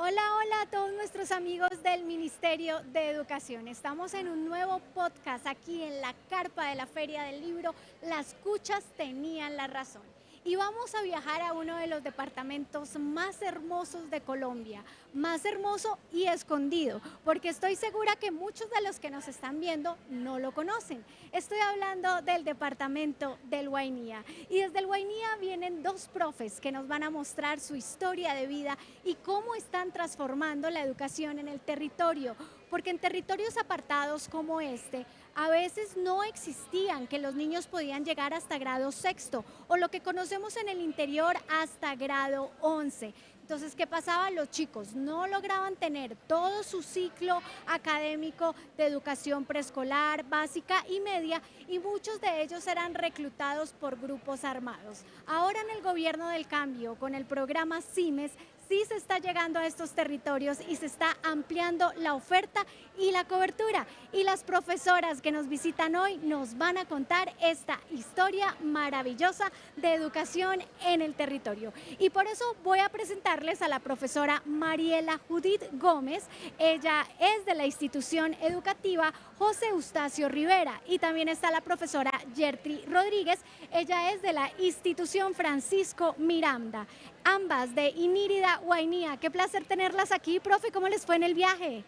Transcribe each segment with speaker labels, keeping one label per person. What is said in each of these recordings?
Speaker 1: Hola, hola a todos nuestros amigos del Ministerio de Educación. Estamos en un nuevo podcast aquí en la carpa de la Feria del Libro. Las cuchas tenían la razón. Y vamos a viajar a uno de los departamentos más hermosos de Colombia, más hermoso y escondido, porque estoy segura que muchos de los que nos están viendo no lo conocen. Estoy hablando del departamento del Guainía. Y desde el Guainía vienen dos profes que nos van a mostrar su historia de vida y cómo están transformando la educación en el territorio, porque en territorios apartados como este, a veces no existían que los niños podían llegar hasta grado sexto o lo que conocemos en el interior hasta grado 11. Entonces, ¿qué pasaba? Los chicos no lograban tener todo su ciclo académico de educación preescolar, básica y media, y muchos de ellos eran reclutados por grupos armados. Ahora en el gobierno del cambio, con el programa CIMES, sí se está llegando a estos territorios y se está ampliando la oferta y la cobertura. Y las profesoras que nos visitan hoy nos van a contar esta historia maravillosa de educación en el territorio. Y por eso voy a presentarles a la profesora Mariela Judith Gómez. Ella es de la institución educativa José Eustacio Rivera, y también está la profesora Yertri Rodríguez. Ella es de la institución Francisco Miranda, ambas de Inírida, Guainía. Qué placer tenerlas aquí, profe. ¿Cómo les fue en el viaje?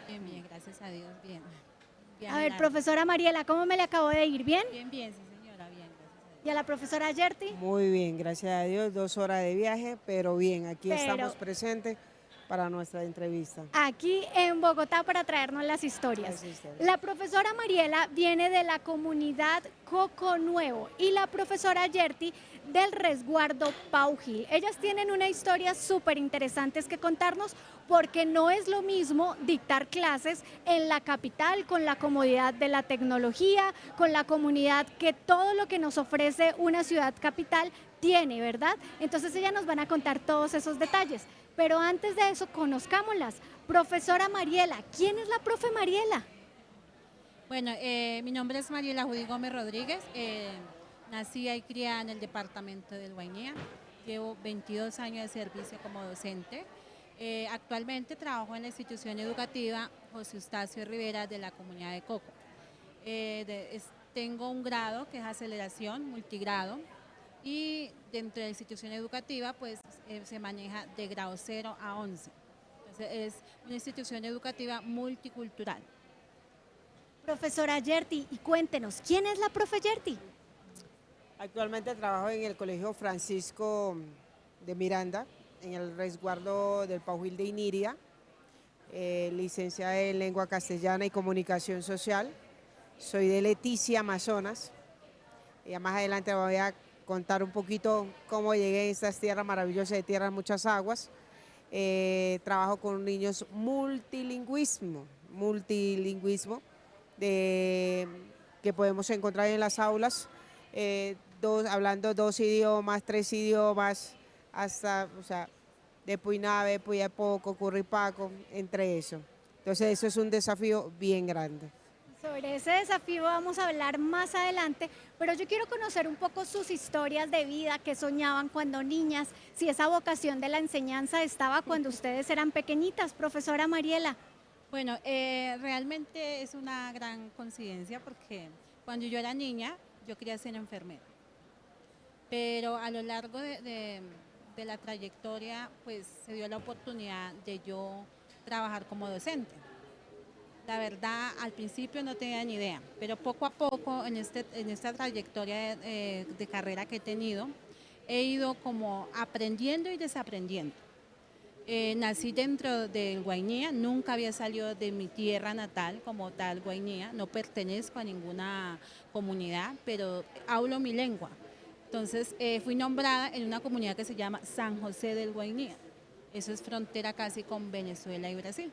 Speaker 2: Bien, bien, gracias a Dios, bien.
Speaker 1: A
Speaker 2: Viaje
Speaker 1: ver,
Speaker 2: largo.
Speaker 1: profesora Mariela, ¿cómo me le acabó de ir? ¿Bien?
Speaker 2: Bien, bien, sí señora, bien, gracias a
Speaker 1: ¿Y a
Speaker 2: Dios.
Speaker 1: la profesora Yerti?
Speaker 3: Muy bien, gracias a Dios, 2 horas de viaje, pero bien, aquí
Speaker 1: Pero
Speaker 3: estamos presentes para nuestra entrevista.
Speaker 1: aquí en Bogotá para traernos las historias.
Speaker 3: Las historias.
Speaker 1: La profesora Mariela viene de la comunidad Coco Nuevo y la profesora Yerti del resguardo Pau Gil. Ellas tienen una historia súper interesante que contarnos, porque no es lo mismo dictar clases en la capital con la comodidad de la tecnología, con la comunidad que todo lo que nos ofrece una ciudad capital tiene, ¿verdad? Entonces ellas nos van a contar todos esos detalles. Pero antes de eso, conozcámoslas. Profesora Mariela, ¿quién es la profe Mariela?
Speaker 2: Bueno, mi nombre es Mariela Judy Gómez Rodríguez. Nací y criada en el departamento del Guainía. Llevo 22 años de servicio como docente. Actualmente trabajo en la institución educativa José Eustacio Rivera de la comunidad de Coco. Tengo un grado que es aceleración, multigrado, y dentro de la institución educativa pues se maneja de grado 0 a 11. Entonces es una institución educativa multicultural.
Speaker 1: Profesora Yerti, y cuéntenos, ¿quién es la profe Yerti?
Speaker 3: Actualmente trabajo en el Colegio Francisco de Miranda, en el resguardo del Pauhil de Iniria, licenciada en Lengua Castellana y Comunicación Social. Soy de Leticia, Amazonas. Y más adelante voy a contar un poquito cómo llegué a estas tierras maravillosas de tierras muchas aguas. Trabajo con niños multilingüismo que podemos encontrar en las aulas, hablando 2 idiomas, 3 idiomas, hasta, o sea, de Puinabe, Puyapoco, Curripaco, entre eso. Entonces eso es un desafío bien grande.
Speaker 1: Sobre ese desafío vamos a hablar más adelante, pero yo quiero conocer un poco sus historias de vida, qué soñaban cuando niñas, si esa vocación de la enseñanza estaba cuando ustedes eran pequeñitas, profesora Mariela.
Speaker 2: Bueno, realmente es una gran coincidencia porque cuando yo era niña yo quería ser enfermera, pero a lo largo de la trayectoria pues se dio la oportunidad de yo trabajar como docente. La verdad, al principio no tenía ni idea, pero poco a poco en esta trayectoria de carrera que he tenido, he ido como aprendiendo y desaprendiendo. Nací dentro del Guainía, nunca había salido de mi tierra natal como tal, Guainía, no pertenezco a ninguna comunidad, pero hablo mi lengua. Entonces fui nombrada en una comunidad que se llama San José del Guainía. Eso es frontera casi con Venezuela y Brasil.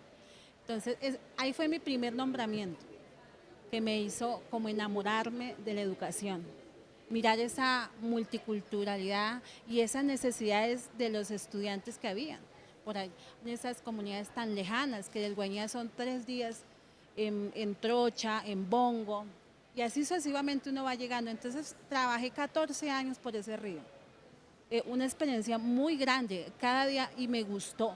Speaker 2: Entonces ahí fue mi primer nombramiento, que me hizo como enamorarme de la educación, mirar esa multiculturalidad y esas necesidades de los estudiantes que habían por ahí, en esas comunidades tan lejanas, que del Guainía son 3 días en trocha, en bongo, y así sucesivamente uno va llegando. Entonces trabajé 14 años por ese río, una experiencia muy grande cada día, y me gustó.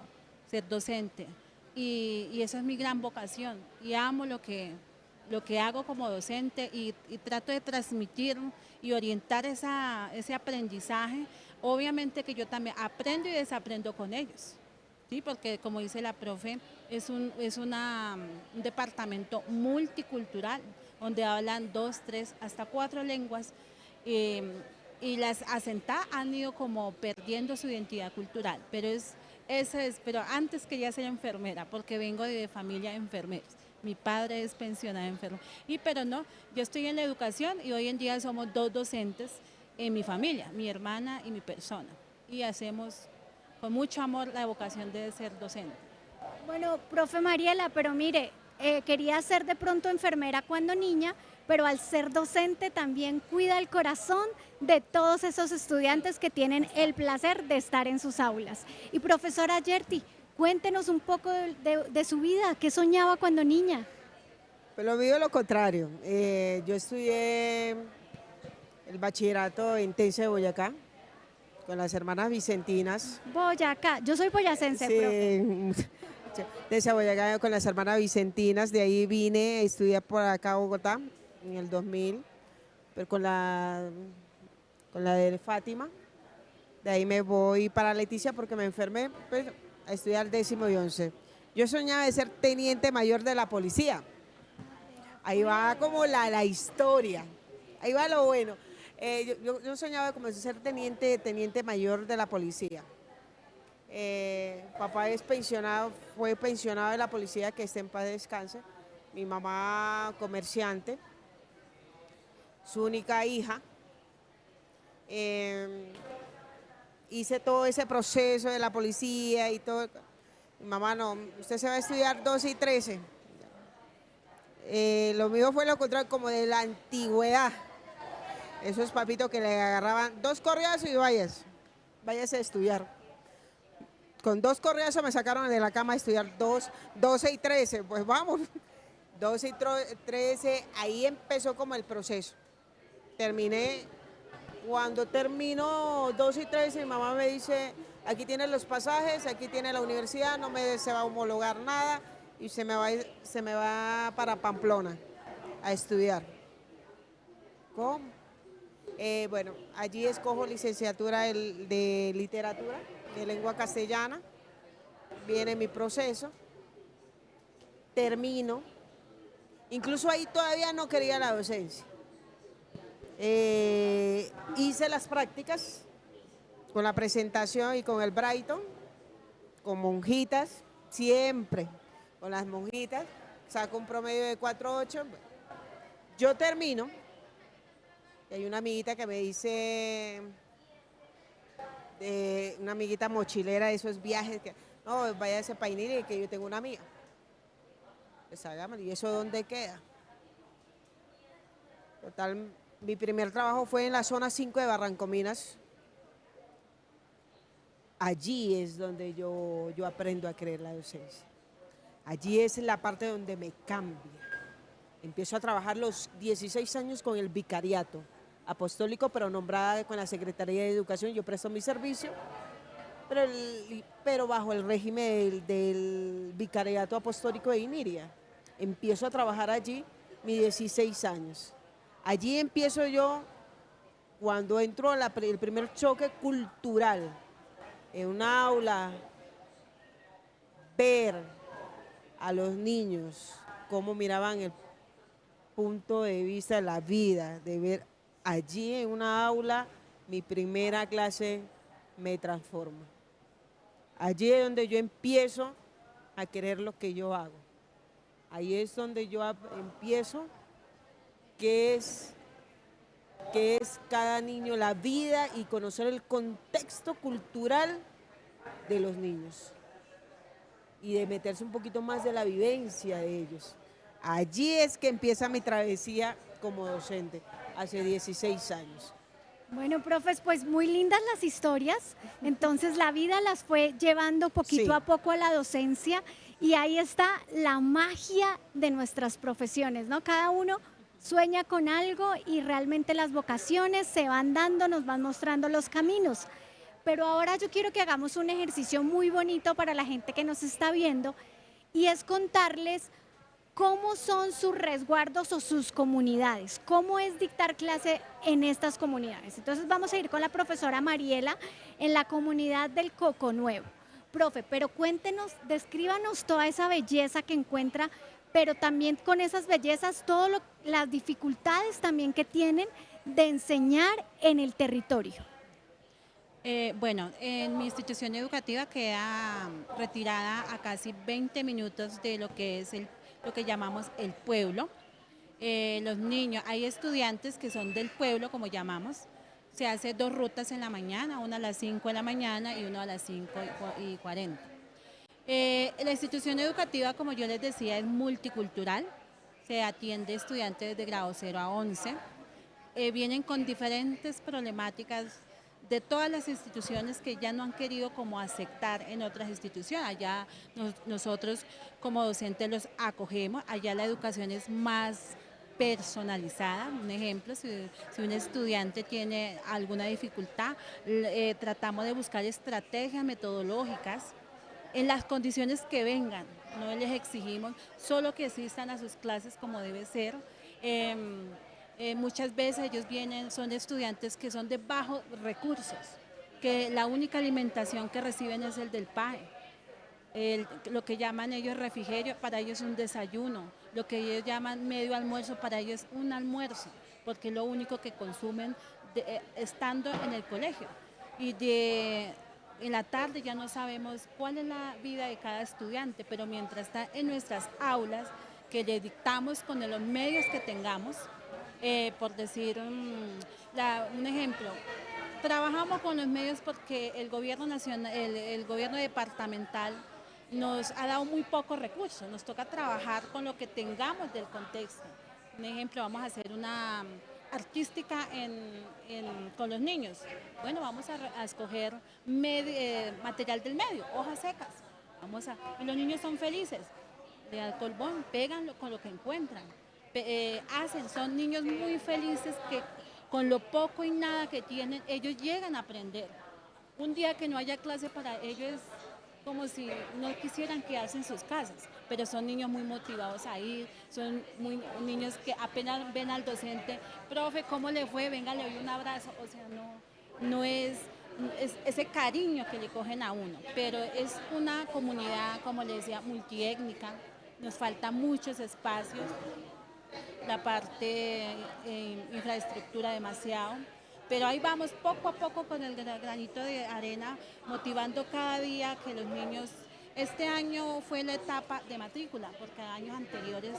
Speaker 2: ser docente. Y esa es mi gran vocación. Y amo lo que hago como docente y trato de transmitir y orientar ese aprendizaje. Obviamente que yo también aprendo y desaprendo con ellos, ¿sí? Porque como dice la profe, es un departamento multicultural donde hablan 2, 3, hasta 4 lenguas. Y las asentadas han ido como perdiendo su identidad cultural, pero antes quería ser enfermera porque vengo de familia de enfermeros. Mi padre es pensionado enfermo. Pero no, yo estoy en la educación y hoy en día somos 2 docentes en mi familia, mi hermana y mi persona. Y hacemos con mucho amor la vocación de ser docente.
Speaker 1: Bueno, profe Mariela, pero mire, quería ser de pronto enfermera cuando niña, pero al ser docente también cuida el corazón de todos esos estudiantes que tienen el placer de estar en sus aulas. Y profesora Yerty, cuéntenos un poco de su vida, ¿qué soñaba cuando niña?
Speaker 3: Pues lo mío es lo contrario. Yo estudié el bachillerato en Tensa de Boyacá, con las hermanas Vicentinas.
Speaker 1: Boyacá, yo soy boyacense, profe.
Speaker 3: Sí, Tensa de Boyacá con las hermanas Vicentinas, de ahí vine a estudiar por acá a Bogotá en el 2000, pero con la de Fátima. De ahí me voy para Leticia porque me enfermé, pues, a estudiar 10º y 11. Yo soñaba de ser teniente mayor de la policía. Ahí va como la historia, ahí va lo bueno. Yo soñaba como ser teniente mayor de la policía. Papá es pensionado, fue pensionado de la policía, que esté en paz descanse. Mi mamá comerciante, su única hija. Hice todo ese proceso de la policía y todo. Mi mamá no, usted se va a estudiar 12 y 13. Lo mío fue lo contrario, como de la antigüedad. Esos papitos que le agarraban 2 correazos y váyase a estudiar. Con 2 correazos me sacaron de la cama a estudiar 12 y 13, pues vamos. 12 y 13, ahí empezó como el proceso. Cuando terminó 12 y 13, mi mamá me dice, aquí tienes los pasajes, aquí tiene la universidad, no se va a homologar nada y se me va para Pamplona a estudiar. ¿Cómo? Bueno, allí escojo licenciatura de literatura, de lengua castellana, viene mi proceso, termino, incluso ahí todavía no quería la docencia. Hice las prácticas con la presentación y con el Brighton, con monjitas, siempre con las monjitas, saco un promedio de 4.8, yo termino, y hay una amiguita que me dice, una amiguita mochilera de esos viajes, que no, váyase para Iniri, que yo tengo una amiga. Pues hágame, ¿y eso dónde queda? Total, mi primer trabajo fue en la zona 5 de Barrancominas. Allí es donde yo aprendo a creer la docencia. Allí es la parte donde me cambia. Empiezo a trabajar los 16 años con el vicariato apostólico, pero nombrada con la Secretaría de Educación. Yo presto mi servicio, pero bajo el régimen del vicariato apostólico de Iniria. Empiezo a trabajar allí mis 16 años. Allí empiezo yo, cuando entro el primer choque cultural en un aula, ver a los niños cómo miraban el punto de vista de la vida, de ver allí en una aula, mi primera clase me transforma. Allí es donde yo empiezo a querer lo que yo hago. Ahí es donde yo empiezo qué es cada niño, la vida y conocer el contexto cultural de los niños y de meterse un poquito más de la vivencia de ellos. Allí es que empieza mi travesía como docente, hace 16 años.
Speaker 1: Bueno, profes, pues muy lindas las historias. Entonces la vida las fue llevando poquito a poco a la docencia y ahí está la magia de nuestras profesiones, ¿no? Cada uno sueña con algo y realmente las vocaciones se van dando, nos van mostrando los caminos. Pero ahora yo quiero que hagamos un ejercicio muy bonito para la gente que nos está viendo y es contarles cómo son sus resguardos o sus comunidades, cómo es dictar clase en estas comunidades. Entonces vamos a ir con la profesora Mariela en la comunidad del Coco Nuevo. Profe, pero cuéntenos, descríbanos toda esa belleza que encuentra, pero también con esas bellezas, todas las dificultades también que tienen de enseñar en el territorio.
Speaker 2: Bueno, en mi institución educativa queda retirada a casi 20 minutos de lo que es lo que llamamos el pueblo. Los niños, hay estudiantes que son del pueblo, como llamamos. Se hace 2 rutas en la mañana, una a las 5 de la mañana y una a las 5:40. La institución educativa, como yo les decía, es multicultural. Se atiende estudiantes de grado 0 a 11. Vienen con diferentes problemáticas de todas las instituciones que ya no han querido como aceptar en otras instituciones. Allá nosotros como docentes los acogemos, allá la educación es más personalizada. Un ejemplo, si un estudiante tiene alguna dificultad, tratamos de buscar estrategias metodológicas en las condiciones que vengan. No les exigimos solo que asistan a sus clases como debe ser. Muchas veces ellos son estudiantes que son de bajos recursos, que la única alimentación que reciben es el del PAE. Lo que llaman ellos refrigerio, para ellos es un desayuno. Lo que ellos llaman medio almuerzo, para ellos es un almuerzo, porque es lo único que consumen estando en el colegio. En la tarde ya no sabemos cuál es la vida de cada estudiante, pero mientras está en nuestras aulas, que le dictamos con los medios que tengamos, por decir un ejemplo, trabajamos con los medios porque el gobierno nacional, el gobierno departamental nos ha dado muy pocos recursos, nos toca trabajar con lo que tengamos del contexto. Un ejemplo, vamos a hacer una artística con los niños. Bueno, vamos a escoger material del medio, hojas secas. Y los niños son felices, de alcoholbón, pegan con lo que encuentran. Son niños muy felices que con lo poco y nada que tienen, ellos llegan a aprender. Un día que no haya clase para ellos es como si no quisieran quedarse en sus casas, pero son niños muy motivados a ir, son niños que apenas ven al docente, profe, ¿cómo le fue? Venga, le doy un abrazo. O sea, no es ese cariño que le cogen a uno, pero es una comunidad, como le decía, multiétnica, nos faltan muchos espacios, la parte infraestructura demasiado, pero ahí vamos poco a poco con el granito de arena, motivando cada día que los niños. Este año fue la etapa de matrícula, porque años anteriores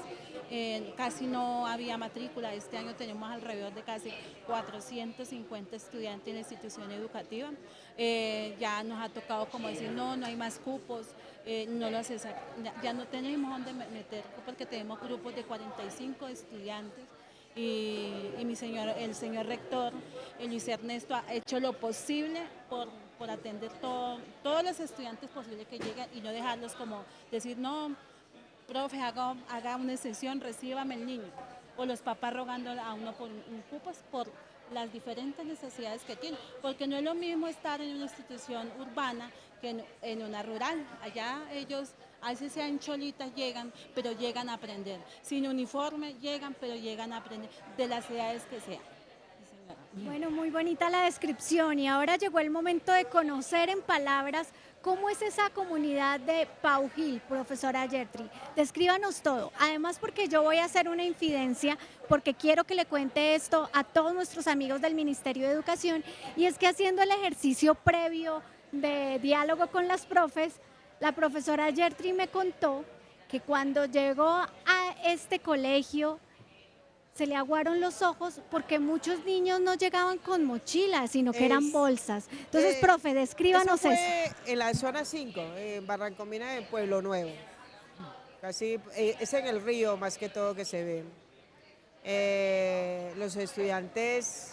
Speaker 2: casi no había matrícula. Este año tenemos alrededor de casi 450 estudiantes en la institución educativa. Ya nos ha tocado como decir, no hay más cupos, ya no tenemos dónde meter, porque tenemos grupos de 45 estudiantes. Y el señor rector, Luis Ernesto, ha hecho lo posible por atender todos los estudiantes posibles que llegan y no dejarlos como decir, no, profe, haga una excepción, recíbame el niño. O los papás rogando a uno por un cupo por las diferentes necesidades que tienen. Porque no es lo mismo estar en una institución urbana que en una rural. Allá ellos, a veces sean cholitas, llegan, pero llegan a aprender. Sin uniforme llegan, pero llegan a aprender de las edades que sean.
Speaker 1: Bueno, muy bonita la descripción y ahora llegó el momento de conocer en palabras cómo es esa comunidad de Pau Gil, profesora Gertry. Descríbanos todo, además porque yo voy a hacer una infidencia porque quiero que le cuente esto a todos nuestros amigos del Ministerio de Educación y es que haciendo el ejercicio previo de diálogo con las profes, la profesora Gertry me contó que cuando llegó a este colegio se le aguaron los ojos porque muchos niños no llegaban con mochilas, sino que eran bolsas. Entonces, profe, descríbanos eso.
Speaker 3: Fue en la zona 5, en Barrancombina, en Pueblo Nuevo. Casi, es en el río más que todo que se ve. Los estudiantes,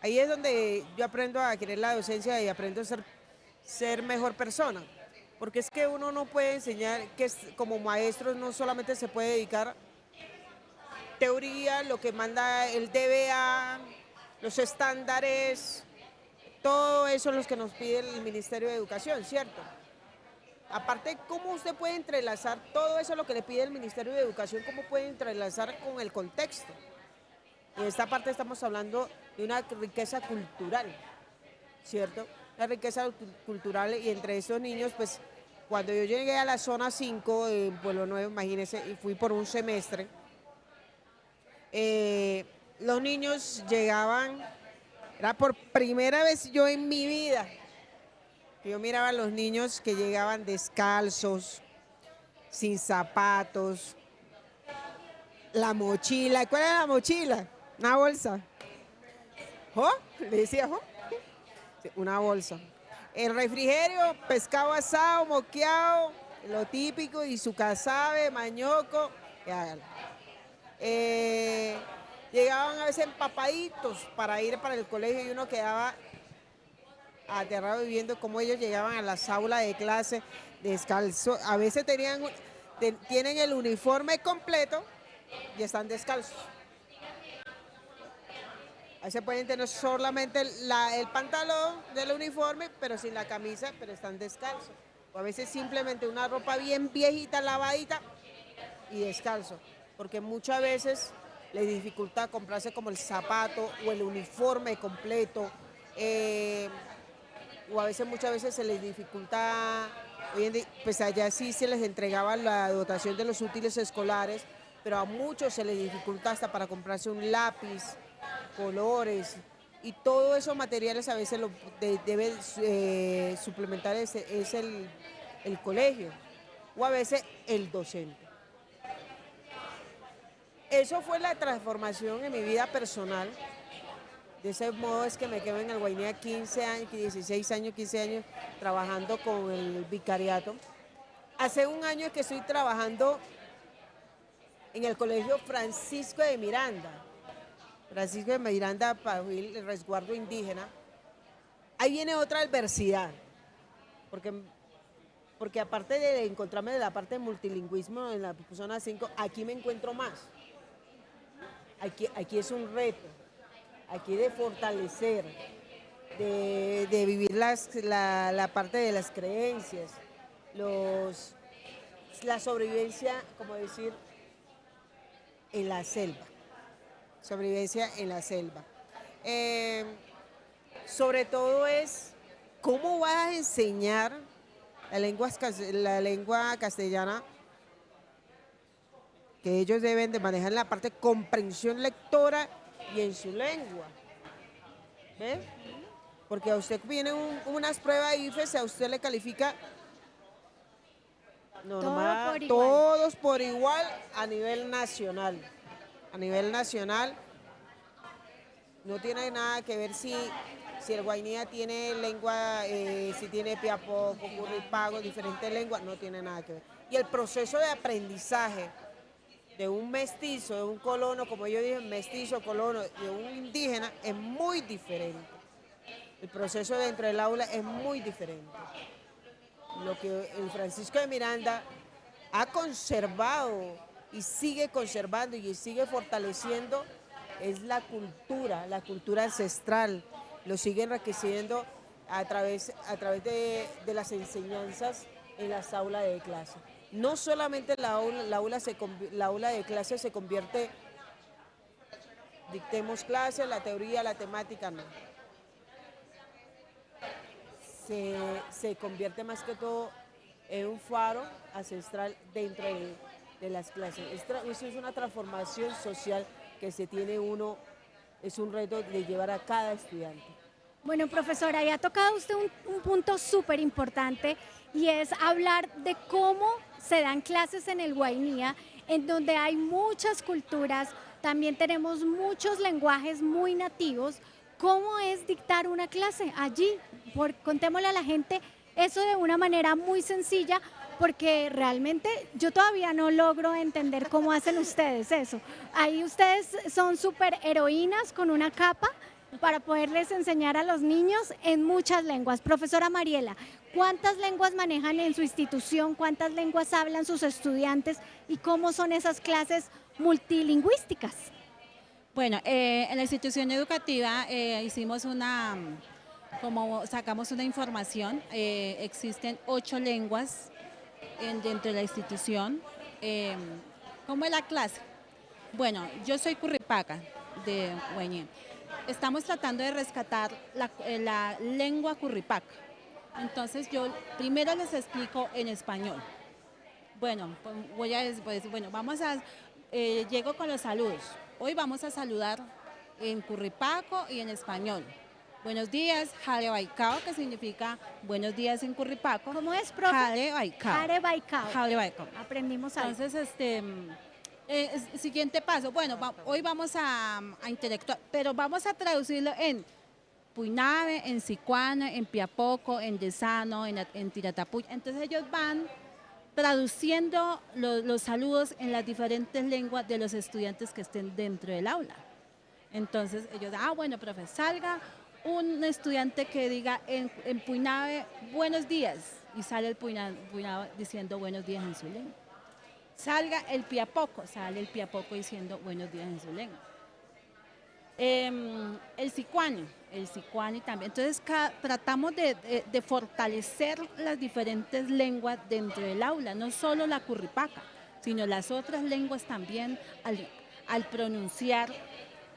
Speaker 3: ahí es donde yo aprendo a querer la docencia y aprendo a ser mejor persona. Porque es que uno no puede enseñar, como maestro no solamente se puede dedicar teoría, lo que manda el DBA, los estándares, todo eso es lo que nos pide el Ministerio de Educación, ¿cierto? Aparte, ¿cómo usted puede entrelazar todo eso, lo que le pide el Ministerio de Educación, cómo puede entrelazar con el contexto? En esta parte estamos hablando de una riqueza cultural, ¿cierto? Una riqueza cultural, y entre esos niños, pues, cuando yo llegué a la zona 5 en Pueblo Nuevo, imagínense, y fui por un semestre, los niños llegaban, era por primera vez yo en mi vida, que yo miraba a los niños que llegaban descalzos, sin zapatos, la mochila. ¿Cuál era la mochila? Una bolsa. ¿Jo? Le decía, ¿jo? Sí, una bolsa. El refrigerio, pescado asado, moqueado, lo típico, y su casabe, mañoco, y hágalo. Llegaban a veces empapaditos para ir para el colegio, y uno quedaba aterrado viendo cómo ellos llegaban a las aulas de clase descalzos. A veces tienen el uniforme completo y están descalzos. Ahí se pueden tener solamente el pantalón del uniforme, pero sin la camisa, pero están descalzos. O a veces simplemente una ropa bien viejita, lavadita y descalzo. Porque muchas veces les dificulta comprarse como el zapato o el uniforme completo. O a veces, muchas veces se les dificulta, hoy en día, pues allá sí se les entregaba la dotación de los útiles escolares, pero a muchos se les dificulta hasta para comprarse un lápiz, colores, y todos esos materiales a veces lo debe suplementar es el colegio, o a veces el docente. Eso fue la transformación en mi vida personal. De ese modo es que me quedo en el Guainía 15 años, 16 años, 15 años trabajando con el vicariato. Hace un año que estoy trabajando en el Colegio Francisco de Miranda. Francisco de Miranda para el resguardo indígena. Ahí viene otra adversidad, porque aparte de encontrarme de la parte de multilingüismo en la zona 5, aquí me encuentro más. Aquí es un reto. Aquí de fortalecer, de vivir la parte de las creencias, la sobrevivencia, como decir, en la selva. Sobrevivencia en la selva. Sobre todo es cómo vas a enseñar la lengua castellana, que ellos deben de manejar en la parte de comprensión lectora y en su lengua. ¿Ve? Porque a usted viene unas pruebas IFES, a usted le califica todos por igual a nivel nacional. A nivel nacional no tiene nada que ver si el Guainía tiene lengua, si tiene piapo, curripago, diferentes lenguas, no tiene nada que ver. Y el proceso de aprendizaje de un mestizo, de un colono, como yo dije, mestizo, colono, de un indígena, es muy diferente. El proceso dentro del aula es muy diferente. Lo que el Francisco de Miranda ha conservado y sigue conservando y sigue fortaleciendo es la cultura ancestral. Lo sigue enriqueciendo a través de las enseñanzas en las aulas de clase. No solamente la aula de clase se convierte, dictemos clases, la teoría, la temática, no. Se convierte más que todo en un faro ancestral dentro de las clases. Eso es una transformación social que se tiene uno, es un reto de llevar a cada estudiante.
Speaker 1: Bueno, profesora, ya ha tocado usted un punto súper importante, y es hablar de cómo se dan clases en el Guainía, en donde hay muchas culturas, también tenemos muchos lenguajes muy nativos. ¿Cómo es dictar una clase allí? Contémosle a la gente eso de una manera muy sencilla, porque realmente yo todavía no logro entender cómo hacen ustedes eso. Ahí ustedes son súper heroínas con una capa para poderles enseñar a los niños en muchas lenguas. Profesora Mariela, ¿cuántas lenguas manejan en su institución? ¿Cuántas lenguas hablan sus estudiantes? ¿Y cómo son esas clases multilingüísticas?
Speaker 2: Bueno, en la institución educativa hicimos como sacamos una información, existen 8 lenguas dentro de la institución. Eh, ¿Cómo es la clase? Bueno, yo soy curripaca de Hueñe. Estamos tratando de rescatar la lengua curripaca. Entonces yo primero les explico en español. Bueno, bueno, llego con los saludos. Hoy vamos a saludar en curripaco y en español. Buenos días, Jale Baikao, que significa buenos días en curripaco.
Speaker 1: ¿Cómo es, profe?
Speaker 2: Jale Baikao.
Speaker 1: Jare Baikao.
Speaker 2: Jale Baikao.
Speaker 1: Aprendimos algo.
Speaker 2: Entonces, siguiente paso. Bueno, hoy vamos a intelectuar, pero vamos a traducirlo en Puinave, en Sicuana, en Piapoco, en Desano, en Tiratapuy. Entonces ellos van traduciendo los saludos en las diferentes lenguas de los estudiantes que estén dentro del aula. Entonces ellos, bueno, profe, salga un estudiante que diga en Puinave, buenos días, y sale el Puinave diciendo buenos días en su lengua. Salga el Piapoco, sale el Piapoco diciendo buenos días en su lengua. El Sicuani también. Entonces tratamos de fortalecer las diferentes lenguas dentro del aula, no solo la curripaca, sino las otras lenguas también al pronunciar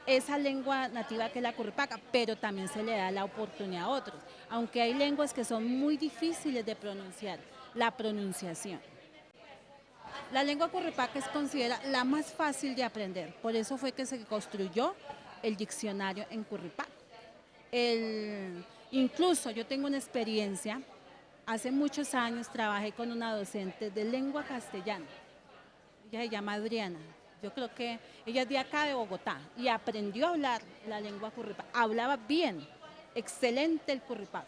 Speaker 2: esa lengua nativa que es la curripaca, pero también se le da la oportunidad a otros, aunque hay lenguas que son muy difíciles de pronunciar, la pronunciación. La lengua curripaca es considerada la más fácil de aprender, por eso fue que se construyó el diccionario en curripaco. Incluso yo tengo una experiencia, hace muchos años trabajé con una docente de lengua castellana, ella se llama Adriana, yo creo que ella es de acá de Bogotá y aprendió a hablar la lengua curripaca, hablaba bien, excelente el curripaco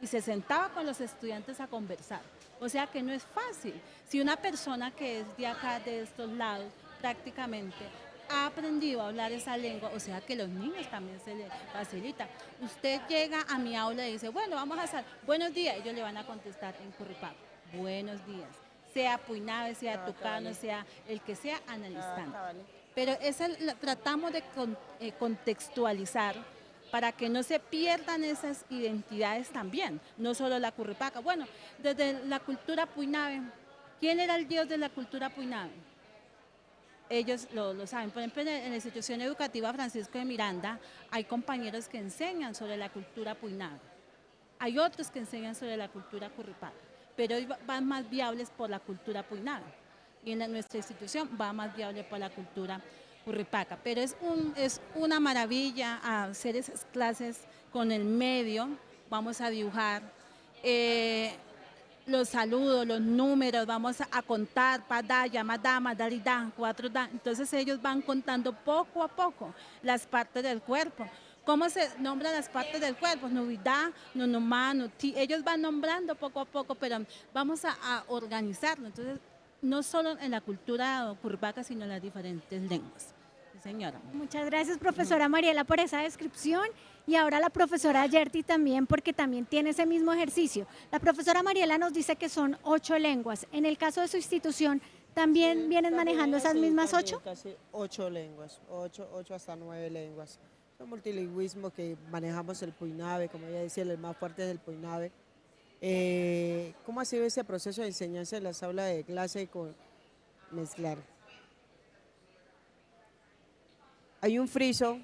Speaker 2: y se sentaba con los estudiantes a conversar, o sea que no es fácil, si una persona que es de acá, de estos lados, prácticamente ha aprendido a hablar esa lengua, o sea que a los niños también se les facilita. Usted llega a mi aula y dice, bueno, vamos a hacer, buenos días, ellos le van a contestar en curripaco, buenos días, sea Puinave, sea Tucano, sea el que sea analistando. Pero tratamos de contextualizar para que no se pierdan esas identidades también, no solo la curripaca. Bueno, desde la cultura Puinave, ¿quién era el dios de la cultura Puinave? Ellos lo saben. Por ejemplo, en la institución educativa Francisco de Miranda hay compañeros que enseñan sobre la cultura Puinave. Hay otros que enseñan sobre la cultura curripaca, pero hoy van más viables por la cultura Puinave. Y en nuestra institución va más viable por la cultura curripaca. Pero es una maravilla hacer esas clases con el medio. Vamos a dibujar los saludos, los números, vamos a contar, padaya, madama, dalida, 4 da. Entonces ellos van contando poco a poco las partes del cuerpo. ¿Cómo se nombran las partes del cuerpo? Nubidá, nonomá, nuti. Ellos van nombrando poco a poco, pero vamos a organizarlo. Entonces, no solo en la cultura curvaca, sino en las diferentes lenguas. Sí, señora.
Speaker 1: Muchas gracias, profesora Mariela, por esa descripción. Y ahora la profesora Yerti también, porque también tiene ese mismo ejercicio. La profesora Mariela nos dice que son 8 lenguas. En el caso de su institución, ¿también vienen manejando esas mismas 8?
Speaker 3: Casi 8 lenguas, 8 hasta 9 lenguas. Son multilingüismos que manejamos el Puinave, como ella decía, el más fuerte es el Puinave. ¿Cómo ha sido ese proceso de enseñanza en las aulas de clase con mezclar? Hay un friso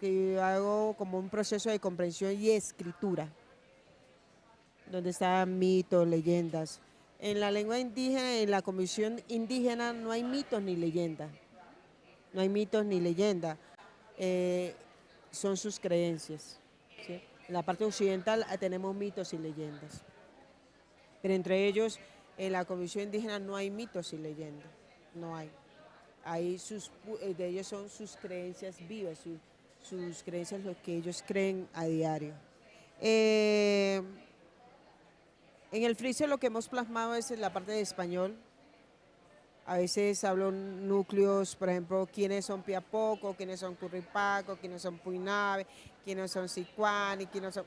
Speaker 3: que hago como un proceso de comprensión y escritura, donde están mitos, leyendas. En la lengua indígena, en la comisión indígena, no hay mitos ni leyendas. No hay mitos ni leyendas. Son sus creencias. ¿Sí? En la parte occidental tenemos mitos y leyendas. Pero entre ellos, en la comisión indígena no hay mitos y leyendas. No hay. Ahí de ellos son sus creencias vivas, sus creencias, lo que ellos creen a diario. En el friso lo que hemos plasmado es en la parte de español. A veces hablo núcleos, por ejemplo, quiénes son Piapoco, quiénes son Curripaco, quiénes son Puinave, quiénes son Sicuani, quiénes son...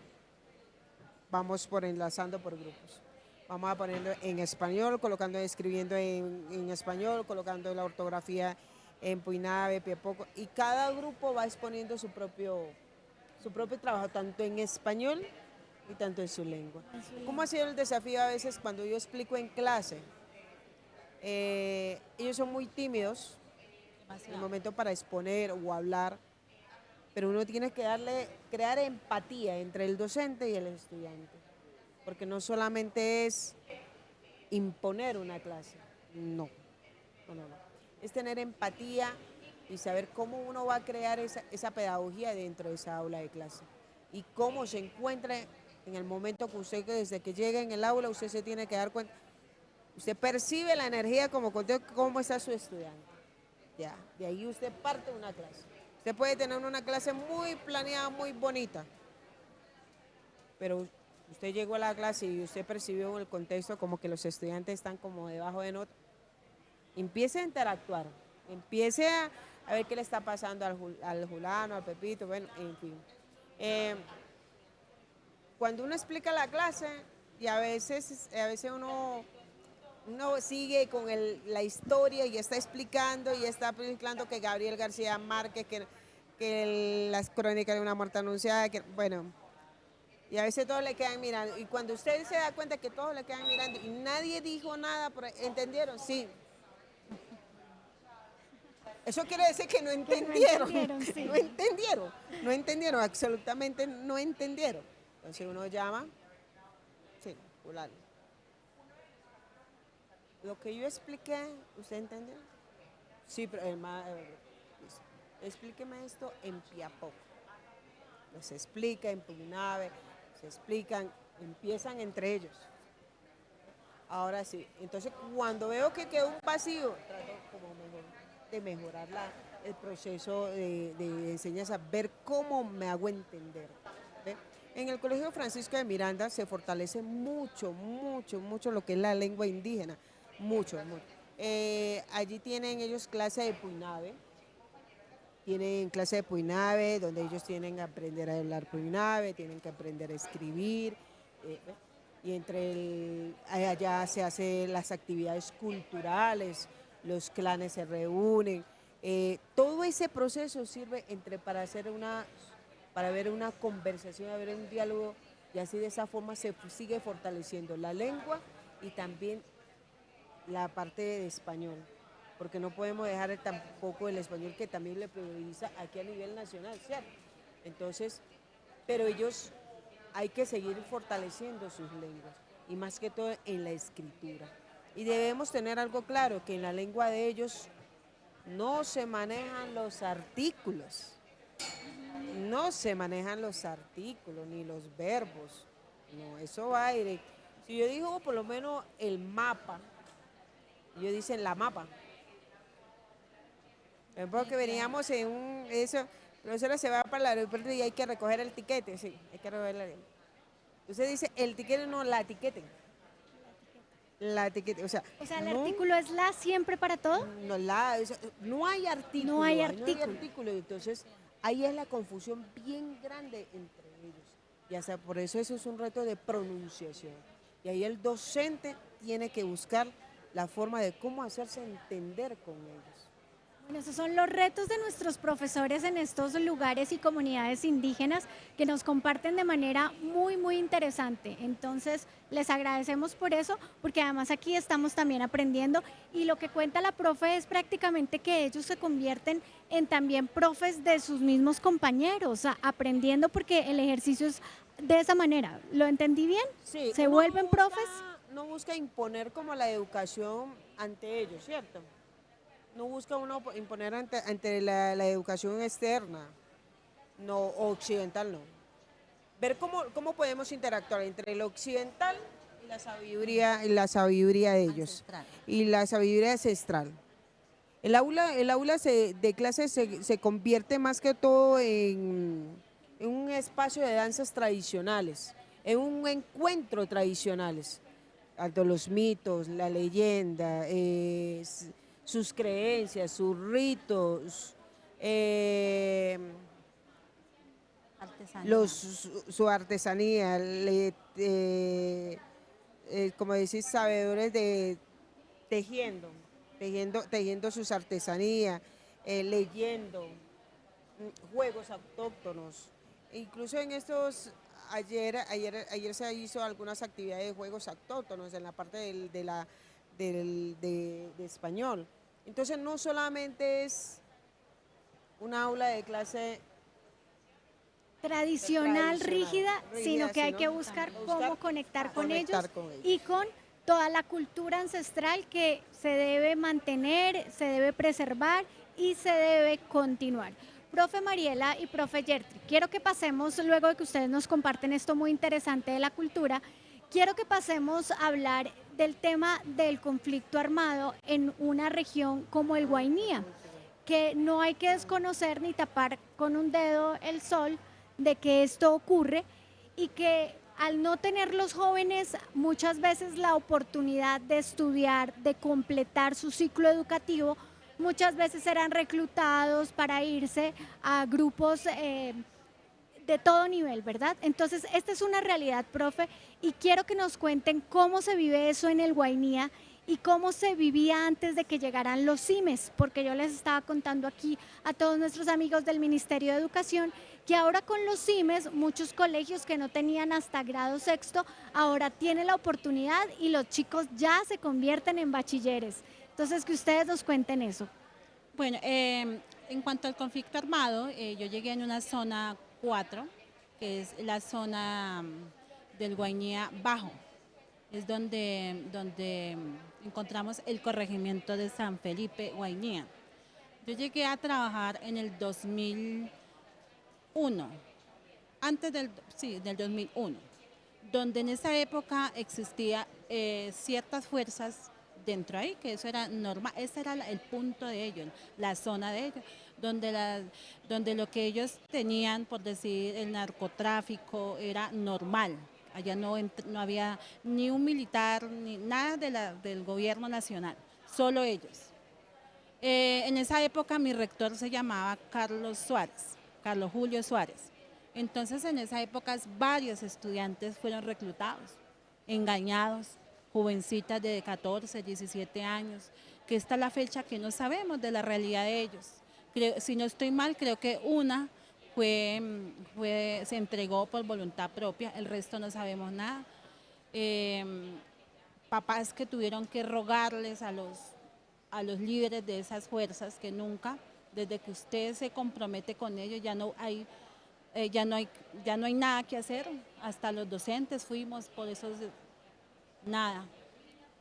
Speaker 3: Vamos enlazando por grupos. Vamos a ponerlo en español, escribiendo en español, colocando la ortografía en Puinave, Piapoco, y cada grupo va exponiendo su propio su propio trabajo, tanto en español y tanto en su lengua. ¿Cómo ha sido el desafío a veces cuando yo explico en clase? Ellos son muy tímidos en el momento para exponer o hablar, pero uno tiene que crear empatía entre el docente y el estudiante, porque no solamente es imponer una clase, no, no. Es tener empatía y saber cómo uno va a crear esa pedagogía dentro de esa aula de clase y cómo se encuentra en el momento que usted, que desde que llega en el aula, usted se tiene que dar cuenta, usted percibe la energía como cómo está su estudiante. Ya, de ahí usted parte de una clase. Usted puede tener una clase muy planeada, muy bonita, pero usted llegó a la clase y usted percibió en el contexto como que los estudiantes están como debajo de nota. Empiece a interactuar, empiece a ver qué le está pasando al Julano, al Pepito, bueno, en fin. Cuando uno explica la clase, y a veces uno sigue con la historia y está explicando que Gabriel García Márquez, que las crónicas de una muerte anunciada, que bueno, y a veces todos le quedan mirando. Y cuando usted se da cuenta que todos le quedan mirando y nadie dijo nada, ¿entendieron? Sí. Eso quiere decir que no entendieron.
Speaker 1: Sí.
Speaker 3: No entendieron, absolutamente no entendieron. Entonces uno llama, sí, fulano. Lo que yo expliqué, ¿usted entendió? Sí, pero explíqueme esto en Piapoc. Se explica en Puinave, se explican, empiezan entre ellos. Ahora sí, entonces cuando veo que quedó un vacío, trato como de mejorar el proceso de enseñanza, ver cómo me hago entender. ¿Ve? En el Colegio Francisco de Miranda se fortalece mucho lo que es la lengua indígena, mucho. Allí tienen ellos clase de Puinave, donde ellos tienen que aprender a hablar Puinave, tienen que aprender a escribir, y allá se hacen las actividades culturales, los clanes se reúnen, todo ese proceso sirve para ver una conversación, ver un diálogo, y así de esa forma se sigue fortaleciendo la lengua y también la parte de español, porque no podemos dejar tampoco el español, que también le prioriza aquí a nivel nacional, ¿cierto? Entonces, pero ellos hay que seguir fortaleciendo sus lenguas, y más que todo en la escritura. Y debemos tener algo claro, que en la lengua de ellos no se manejan los artículos, ni los verbos, no, eso va directo. Si yo digo por lo menos el mapa, ellos dicen la mapa. Porque veníamos eso, nosotros se va para el aeropuerto y hay que recoger el tiquete, sí, hay que recoger el. Usted dice el tiquete, no, la etiqueta. La etiqueta,
Speaker 1: O sea, ¿el artículo es la siempre para todo?
Speaker 3: No hay artículo.
Speaker 1: No hay artículo.
Speaker 3: Entonces, ahí es la confusión bien grande entre ellos. Y hasta por eso es un reto de pronunciación. Y ahí el docente tiene que buscar la forma de cómo hacerse entender con ellos.
Speaker 1: Bueno, esos son los retos de nuestros profesores en estos lugares y comunidades indígenas, que nos comparten de manera muy interesante. Entonces, les agradecemos por eso, porque además aquí estamos también aprendiendo, y lo que cuenta la profe es prácticamente que ellos se convierten en también profes de sus mismos compañeros, aprendiendo, porque el ejercicio es de esa manera. ¿Lo entendí bien?
Speaker 3: Sí.
Speaker 1: ¿Se vuelven profes?
Speaker 3: No busca imponer como la educación ante ellos, ¿cierto? No busca uno imponer ante la educación externa, no, occidental, no. Ver cómo podemos interactuar entre lo occidental y la sabiduría de ellos, ancestral. Y la sabiduría ancestral. El aula de clases se convierte más que todo en un espacio de danzas tradicionales, en un encuentro tradicionales, tanto los mitos, la leyenda, sus creencias, sus ritos,
Speaker 2: Artesanía.
Speaker 3: su artesanía, como decís, sabedores de tejiendo sus artesanías, leyendo, juegos autóctonos, Incluso ayer se hizo algunas actividades de juegos autóctonos en la parte de español. Entonces no solamente es una aula de clase
Speaker 1: tradicional, rígida, sino que hay que buscar cómo conectar con ellos y con toda la cultura ancestral que se debe mantener, se debe preservar y se debe continuar. Profe Mariela y profe Gertri, quiero que pasemos, luego de que ustedes nos comparten esto muy interesante de la cultura, quiero que pasemos a hablar del tema del conflicto armado en una región como el Guainía, que no hay que desconocer ni tapar con un dedo el sol de que esto ocurre y que al no tener los jóvenes muchas veces la oportunidad de estudiar, de completar su ciclo educativo, muchas veces eran reclutados para irse a grupos de todo nivel, ¿verdad? Entonces, esta es una realidad, profe, y quiero que nos cuenten cómo se vive eso en el Guainía y cómo se vivía antes de que llegaran los CIMES, porque yo les estaba contando aquí a todos nuestros amigos del Ministerio de Educación que ahora con los CIMES muchos colegios que no tenían hasta grado sexto ahora tienen la oportunidad y los chicos ya se convierten en bachilleres. Entonces, que ustedes nos cuenten eso.
Speaker 2: Bueno, en cuanto al conflicto armado, yo llegué en una zona 4, que es la zona del Guainía Bajo. Es donde encontramos el corregimiento de San Felipe, Guainía. Yo llegué a trabajar en el 2001, del 2001, donde en esa época existía ciertas fuerzas dentro ahí, que eso era normal, ese era el punto de ellos, la zona de ellos, donde lo que ellos tenían, por decir, el narcotráfico, era normal. Allá no había ni un militar, ni nada del gobierno nacional, solo ellos. En esa época mi rector se llamaba Carlos Julio Suárez. Entonces en esa época varios estudiantes fueron reclutados, engañados, jovencitas de 14, 17 años, que esta es la fecha que no sabemos de la realidad de ellos. Si no estoy mal, creo que una se entregó por voluntad propia, el resto no sabemos nada. Papás que tuvieron que rogarles a los líderes de esas fuerzas que nunca, desde que usted se compromete con ellos, ya no hay nada que hacer. Hasta los docentes fuimos por eso, nada.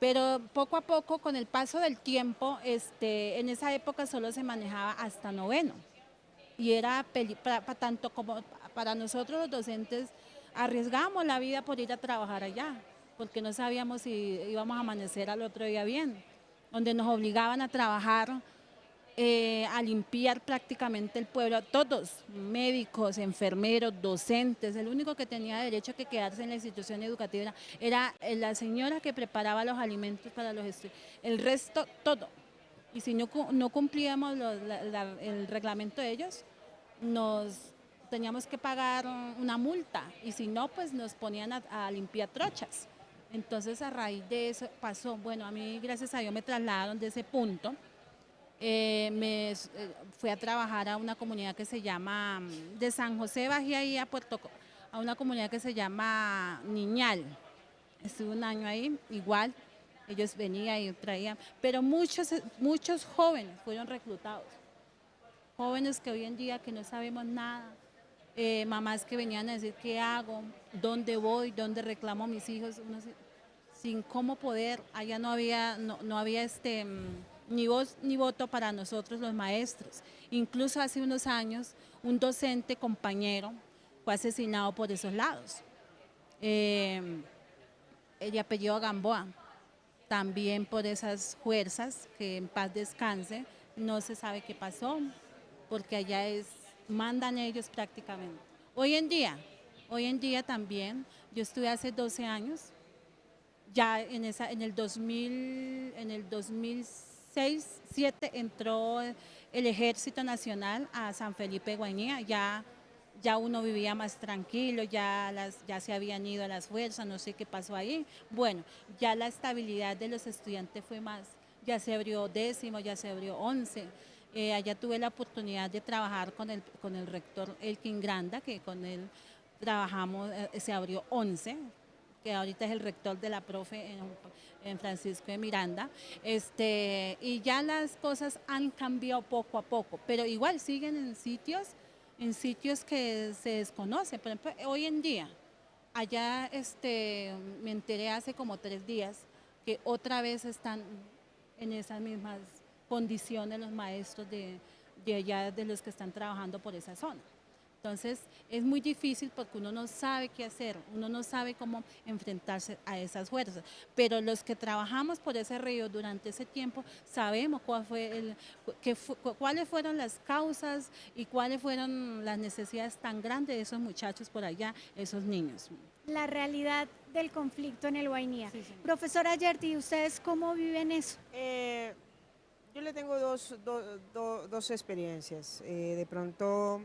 Speaker 2: Pero poco a poco, con el paso del tiempo, en esa época solo se manejaba hasta noveno. Y era tanto como para nosotros los docentes, arriesgamos la vida por ir a trabajar allá, porque no sabíamos si íbamos a amanecer al otro día bien, donde nos obligaban a trabajar, a limpiar prácticamente el pueblo, todos, médicos, enfermeros, docentes. El único que tenía derecho a quedarse en la institución educativa era la señora que preparaba los alimentos para los estudiantes, el resto todo. Y si no cumplíamos el reglamento de ellos, teníamos que pagar una multa, y si no, pues nos ponían a limpiar trochas. Entonces, a raíz de eso pasó, bueno, a mí gracias a Dios me trasladaron de ese punto. Fui a trabajar a una comunidad que se llama, de San José bajé ahí a a una comunidad que se llama Niñal. Estuve un año ahí, igual, ellos venían y traían, pero muchos jóvenes fueron reclutados, jóvenes que hoy en día que no sabemos nada, mamás que venían a decir qué hago, dónde voy, dónde reclamo a mis hijos, sin cómo poder. Allá no había ni voz ni voto para nosotros los maestros. Incluso hace unos años un docente compañero fue asesinado por esos lados, de apellido Gamboa, también por esas fuerzas, que en paz descanse. No se sabe qué pasó, porque allá mandan ellos prácticamente. Hoy en día también, yo estuve hace 12 años, ya en el 2006, 2007 entró el Ejército Nacional a San Felipe, Guainía. Ya uno vivía más tranquilo, ya se habían ido a las fuerzas, no sé qué pasó ahí. Bueno, ya la estabilidad de los estudiantes fue más, ya se abrió 10º, ya se abrió 11. Allá tuve la oportunidad de trabajar con el rector Elkin Granda, que con él trabajamos, se abrió 11, que ahorita es el rector de la profe en Francisco de Miranda. Y ya las cosas han cambiado poco a poco, pero igual siguen en sitios que se desconocen. Por ejemplo, hoy en día, allá me enteré hace como 3 días que otra vez están en esas mismas condiciones los maestros de allá, de los que están trabajando por esa zona. Entonces es muy difícil porque uno no sabe qué hacer, uno no sabe cómo enfrentarse a esas fuerzas, pero los que trabajamos por ese río durante ese tiempo sabemos cuáles fueron las causas y cuáles fueron las necesidades tan grandes de esos muchachos por allá, esos niños.
Speaker 1: La realidad del conflicto en el Guainía.
Speaker 2: Sí, sí.
Speaker 1: Profesora Yerti, ¿ustedes cómo viven eso?
Speaker 3: Yo le tengo dos experiencias. De pronto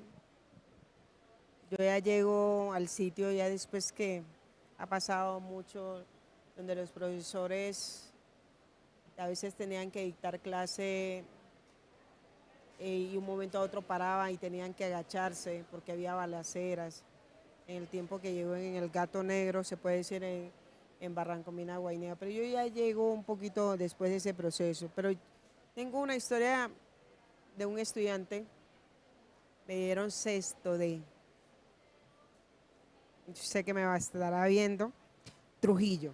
Speaker 3: yo ya llego al sitio ya después que ha pasado mucho, donde los profesores a veces tenían que dictar clase y un momento a otro paraban y tenían que agacharse porque había balaceras. En el tiempo que llegó en el Gato Negro, se puede decir en Barranco-Mina, Guainía, pero yo ya llego un poquito después de ese proceso. Pero tengo una historia de un estudiante, me dieron sexto D. Yo sé que me va a estar viendo, Trujillo.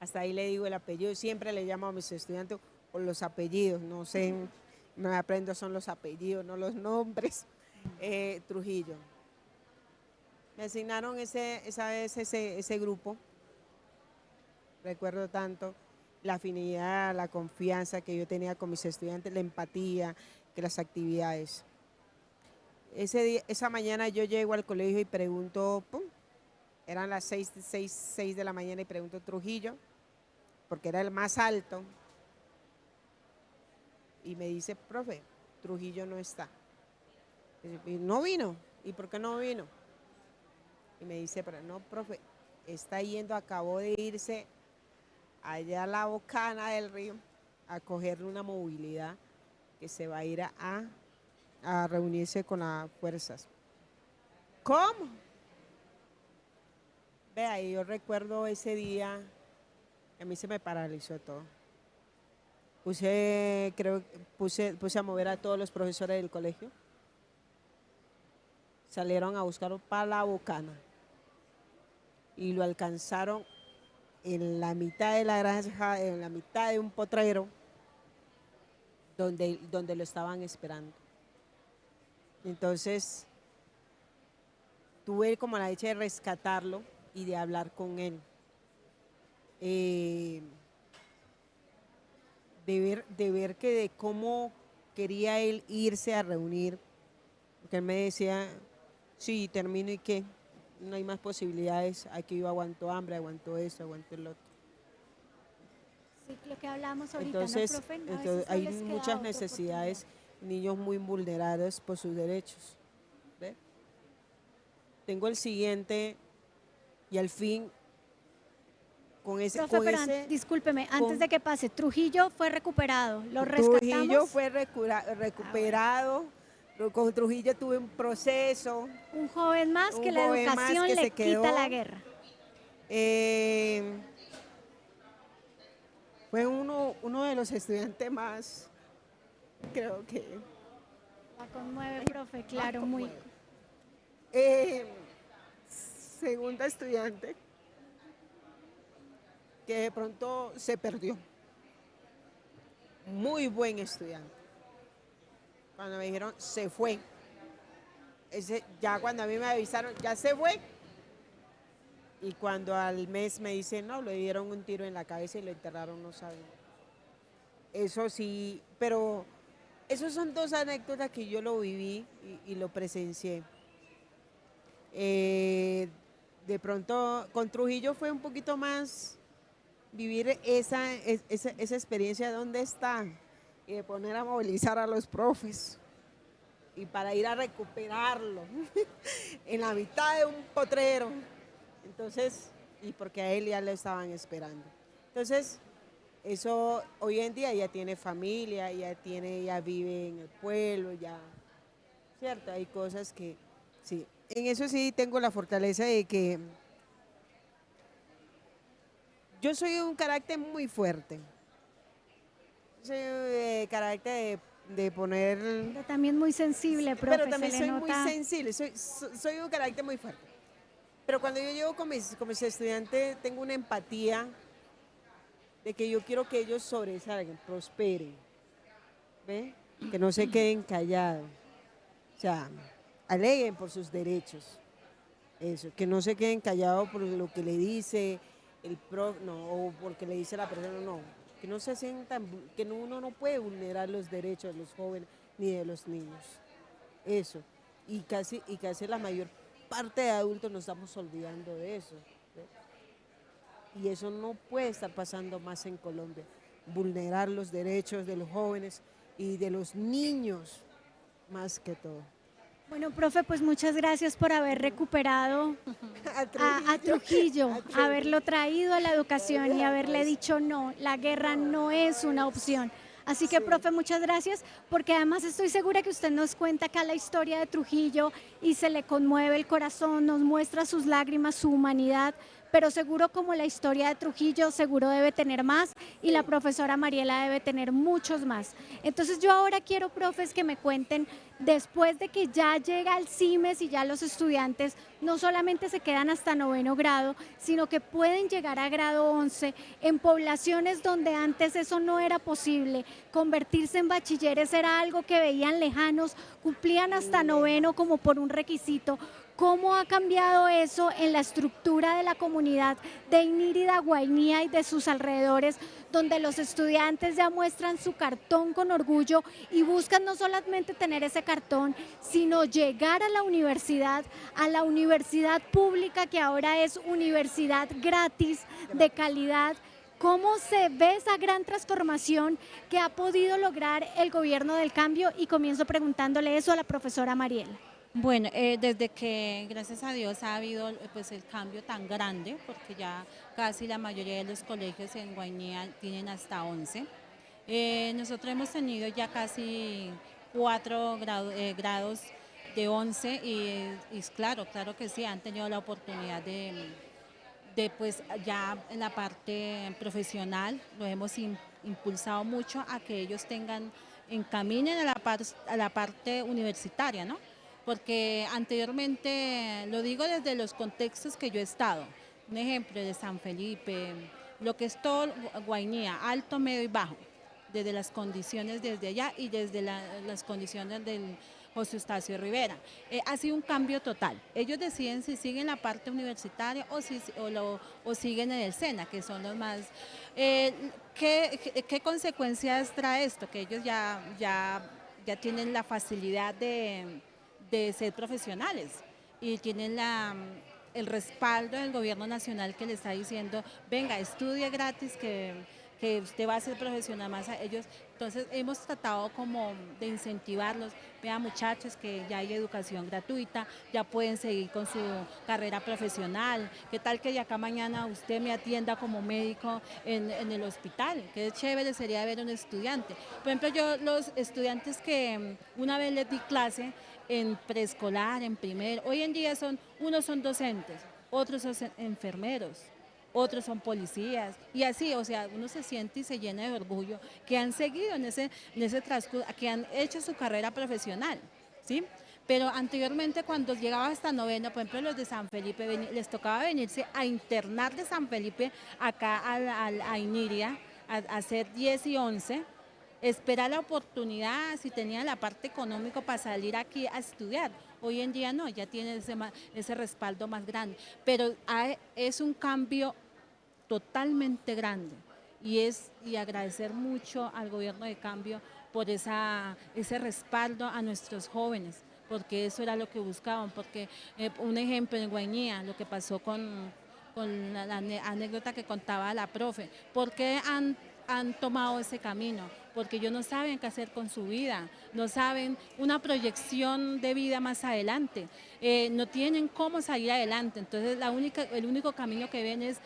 Speaker 3: Hasta ahí le digo el apellido, siempre le llamo a mis estudiantes por los apellidos, no sé, no me aprendo son los apellidos, no los nombres. Trujillo. Me asignaron esa vez ese grupo, recuerdo tanto la afinidad, la confianza que yo tenía con mis estudiantes, la empatía, que las actividades. Esa mañana yo llego al colegio y pregunto, pum, eran las 6 de la mañana y pregunto Trujillo, porque era el más alto, y me dice, profe, Trujillo no está. Y no vino. ¿Y por qué no vino? Y me dice, pero no, profe, está yendo, acabó de irse allá a la bocana del río a cogerle una movilidad que se va a ir a reunirse con las fuerzas. ¿Cómo? Vea, y yo recuerdo ese día, a mí se me paralizó todo. Puse a mover a todos los profesores del colegio. Salieron a buscarlo para la bocana y lo alcanzaron en la mitad de la granja, en la mitad de un potrero donde lo estaban esperando. Entonces tuve como la dicha de rescatarlo y de hablar con él. De ver que de cómo quería él irse a reunir, porque él me decía, sí, termino y qué, no hay más posibilidades, aquí yo aguanto hambre, aguanto esto, aguanto el otro.
Speaker 1: Sí, lo que hablamos ahorita,
Speaker 3: Entonces,
Speaker 1: ¿no, profe? A veces no
Speaker 3: hay
Speaker 1: les queda
Speaker 3: muchas
Speaker 1: otra
Speaker 3: necesidades, niños muy vulnerados por sus derechos. ¿Ve? Tengo el siguiente y al fin con ese...
Speaker 1: Profe,
Speaker 3: con
Speaker 1: pero
Speaker 3: ese
Speaker 1: discúlpeme,
Speaker 3: con-
Speaker 1: antes de que pase, Trujillo fue recuperado, lo
Speaker 3: Trujillo
Speaker 1: rescatamos.
Speaker 3: fue recuperado, con Trujillo tuve un proceso,
Speaker 1: Un joven más que
Speaker 3: un
Speaker 1: la
Speaker 3: joven más
Speaker 1: educación
Speaker 3: que
Speaker 1: le
Speaker 3: se quedó.
Speaker 1: quita la guerra.
Speaker 3: Fue uno de los estudiantes más, creo que...
Speaker 1: La conmueve, profe, claro,
Speaker 3: más
Speaker 1: muy.
Speaker 3: conmueve. Segunda estudiante que de pronto se perdió. Muy buen estudiante. Cuando me dijeron, se fue. Ya cuando a mí me avisaron, ya se fue. Y cuando al mes me dicen, no, le dieron un tiro en la cabeza y lo enterraron, no saben. Eso sí, pero esos son dos anécdotas que yo lo viví y lo presencié. De pronto, con Trujillo fue un poquito más vivir esa experiencia, ¿dónde está? Y de poner a movilizar a los profes y para ir a recuperarlo en la mitad de un potrero. Entonces, y porque a él ya lo estaban esperando. Entonces, Eso hoy en día ya tiene familia, ya vive en el pueblo, ya, ¿cierto? Hay cosas que, sí. En eso sí tengo la fortaleza de que yo soy un carácter muy fuerte. Soy de carácter de poner,
Speaker 1: Pero también muy sensible,
Speaker 3: pero
Speaker 1: profe, se
Speaker 3: también
Speaker 1: le
Speaker 3: soy muy
Speaker 1: nota.
Speaker 3: sensible, soy un carácter muy fuerte. Pero cuando yo llevo con mis estudiantes, tengo una empatía de que yo quiero que ellos sobresalgan, prosperen, ¿ve? Que no se queden callados, o sea, aleguen por sus derechos, eso, que no se queden callados por lo que le dice el prof, no, o porque le dice la persona, no, que no se sientan, que uno no puede vulnerar los derechos de los jóvenes ni de los niños, eso, y casi la mayor parte de adultos nos estamos olvidando de eso, ¿ve? Y eso no puede estar pasando más en Colombia, vulnerar los derechos de los jóvenes y de los niños más que todo.
Speaker 1: Bueno, profe, pues muchas gracias por haber recuperado a Trujillo,
Speaker 3: a Trujillo.
Speaker 1: haberlo traído a la educación y haberle dicho no, la guerra no es una opción. Así que,
Speaker 3: Sí.
Speaker 1: profe, muchas gracias, porque además estoy segura que usted nos cuenta acá la historia de Trujillo y se le conmueve el corazón, nos muestra sus lágrimas, su humanidad, pero seguro como la historia de Trujillo, seguro debe tener más y la profesora Mariela debe tener muchos más. Entonces yo ahora quiero, profes, que me cuenten, después de que ya llega el CIMES y ya los estudiantes no solamente se quedan hasta 9º grado, sino que pueden llegar a grado 11 en poblaciones donde antes eso no era posible. Convertirse en bachilleres era algo que veían lejanos, cumplían hasta 9º como por un requisito. ¿Cómo ha cambiado eso en la estructura de la comunidad de Inírida, Guainía y de sus alrededores, donde los estudiantes ya muestran su cartón con orgullo y buscan no solamente tener ese cartón, sino llegar a la universidad pública que ahora es universidad gratis, de calidad? ¿Cómo se ve esa gran transformación que ha podido lograr el gobierno del cambio? Y comienzo preguntándole eso a la profesora Mariela.
Speaker 2: Bueno, desde que gracias a Dios ha habido pues el cambio tan grande, porque ya casi la mayoría de los colegios en Guainía tienen hasta 11. Nosotros hemos tenido ya casi 4 grados de 11 y claro, claro que sí, han tenido la oportunidad de pues ya en la parte profesional, lo hemos impulsado mucho a que ellos encaminen a la parte universitaria, ¿no? Porque anteriormente, lo digo desde los contextos que yo he estado, un ejemplo de San Felipe, lo que es todo Guainía, alto, medio y bajo, desde las condiciones desde allá y desde las condiciones del José Eustacio Rivera. Ha sido un cambio total. Ellos deciden si siguen la parte universitaria o siguen en el SENA, que son los más... ¿Qué consecuencias trae esto? Que ellos ya tienen la facilidad de ser profesionales y tienen el respaldo del gobierno nacional que le está diciendo, venga, estudie gratis, que usted va a ser profesional más a ellos. Entonces hemos tratado como de incentivarlos, vean muchachos que ya hay educación gratuita, ya pueden seguir con su carrera profesional, qué tal que de acá mañana usted me atienda como médico en el hospital, qué chévere sería ver un estudiante. Por ejemplo, yo los estudiantes que una vez les di clase en preescolar, en primer, hoy en día unos son docentes, otros son enfermeros, otros son policías, y así, o sea, uno se siente y se llena de orgullo que han seguido en ese transcurso, que han hecho su carrera profesional, ¿sí? Pero anteriormente cuando llegaba hasta 9º, por ejemplo los de San Felipe, les tocaba venirse a internar de San Felipe acá a Iniria, a hacer 10 y 11, esperar la oportunidad, si tenían la parte económica para salir aquí a estudiar. Hoy en día no, ya tiene ese respaldo más grande, pero es un cambio totalmente grande y agradecer mucho al gobierno de cambio por ese respaldo a nuestros jóvenes, porque eso era lo que buscaban, porque un ejemplo en Guainía, lo que pasó con la anécdota que contaba la profe, ¿por qué han tomado ese camino? Porque ellos no saben qué hacer con su vida, no saben una proyección de vida más adelante, no tienen cómo salir adelante, entonces el único camino que ven es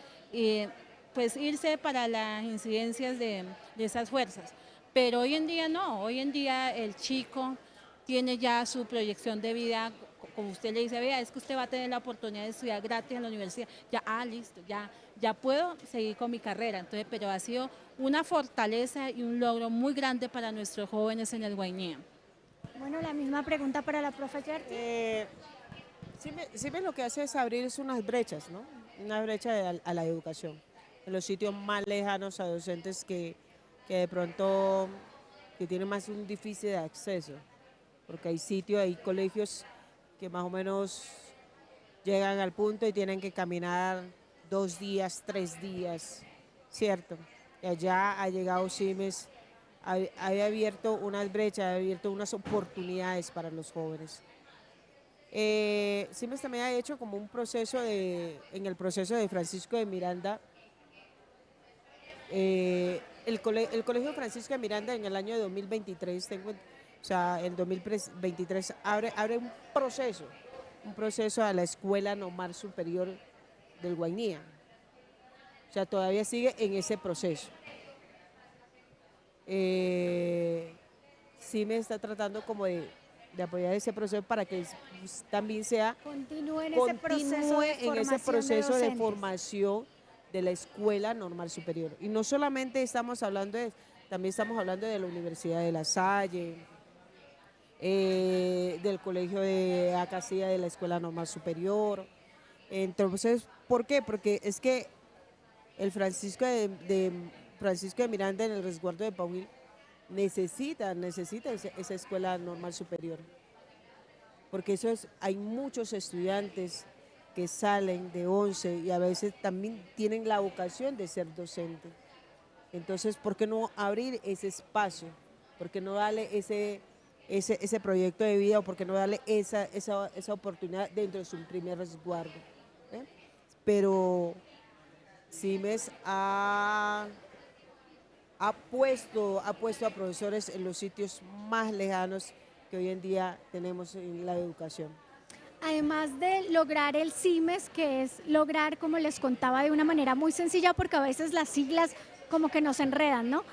Speaker 2: pues irse para las incidencias de esas fuerzas. Pero hoy en día no, hoy en día el chico tiene ya su proyección de vida, como usted le dice, vea, es que usted va a tener la oportunidad de estudiar gratis en la universidad, ya, listo, ya puedo seguir con mi carrera. Entonces, pero ha sido una fortaleza y un logro muy grande para nuestros jóvenes en el Guainía.
Speaker 1: Bueno, la misma pregunta para la profe Yerti.
Speaker 3: Sí, lo que hace es abrir unas brechas, ¿no? Una brecha a la educación. En los sitios más lejanos a docentes que de pronto que tienen más un difícil de acceso, porque hay sitios, hay colegios que más o menos llegan al punto y tienen que caminar 2 días, 3 días, ¿cierto? Y allá ha llegado CIMES, ha abierto unas brechas, ha abierto unas oportunidades para los jóvenes. CIMES también ha hecho como un proceso en el proceso de Francisco de Miranda, el Colegio Francisco de Miranda en el año 2023, o sea, en 2023 abre un proceso a la Escuela Normal Superior del Guainía. O sea, todavía sigue en ese proceso. Sí me está tratando como de apoyar ese proceso para que también
Speaker 1: continúe en ese proceso
Speaker 3: de formación de la Escuela Normal Superior. Y no solamente estamos hablando también estamos hablando de la Universidad de La Salle, del Colegio de Acacía de la Escuela Normal Superior. Entonces, ¿por qué? Porque es que el Francisco de Miranda en el resguardo de Pauil necesita esa Escuela Normal Superior. Porque hay muchos estudiantes que salen de 11 y a veces también tienen la vocación de ser docente. Entonces, ¿por qué no abrir ese espacio? ¿Por qué no darle ese proyecto de vida o por qué no darle esa oportunidad dentro de su primer resguardo? Pero CIMES ha puesto a profesores en los sitios más lejanos que hoy en día tenemos en la educación.
Speaker 1: Además de lograr el CIMES, que es lograr, como les contaba, de una manera muy sencilla, porque a veces las siglas como que nos enredan, ¿no?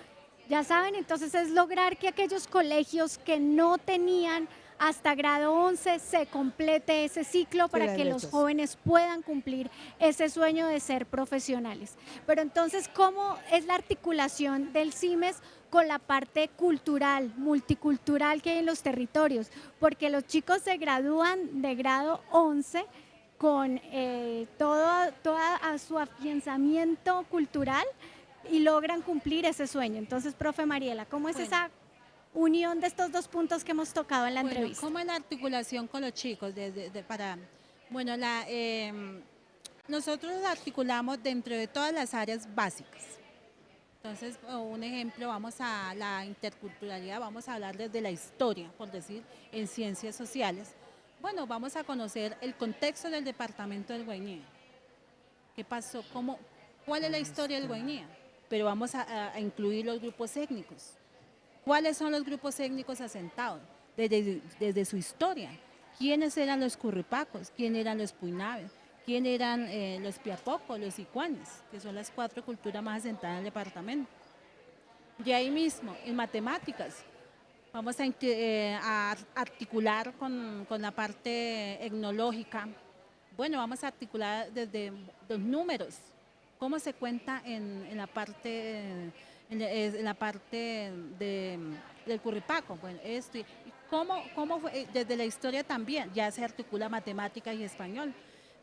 Speaker 1: Ya saben, entonces es lograr que aquellos colegios que no tenían hasta grado 11 se complete ese ciclo para que los jóvenes puedan cumplir ese sueño de ser profesionales. Pero entonces, ¿cómo es la articulación del CIMES con la parte cultural, multicultural que hay en los territorios? Porque los chicos se gradúan de grado 11 con todo su afianzamiento cultural y logran cumplir ese sueño. Entonces, profe Mariela, ¿cómo es esa unión de estos dos puntos que hemos tocado en la entrevista?
Speaker 2: ¿Cómo es la articulación con los chicos? Nosotros articulamos dentro de todas las áreas básicas. Entonces, un ejemplo, vamos a la interculturalidad, vamos a hablar desde la historia, por decir, en ciencias sociales. Bueno, vamos a conocer el contexto del departamento del Guainía. ¿Qué pasó? ¿Cuál es la historia del Guainía? Pero vamos a incluir los grupos étnicos. ¿Cuáles son los grupos étnicos asentados? Desde su historia. ¿Quiénes eran los curripacos? ¿Quiénes eran los puinabes? ¿Quiénes eran los piapocos, los icuanes? Que son las 4 culturas más asentadas en el departamento. Y ahí mismo, en matemáticas, vamos a articular con la parte etnológica. Bueno, vamos a articular desde los números. ¿Cómo se cuenta en la parte del curripaco? Bueno, esto. ¿Cómo fue? Desde la historia también, ya se articula matemática y español.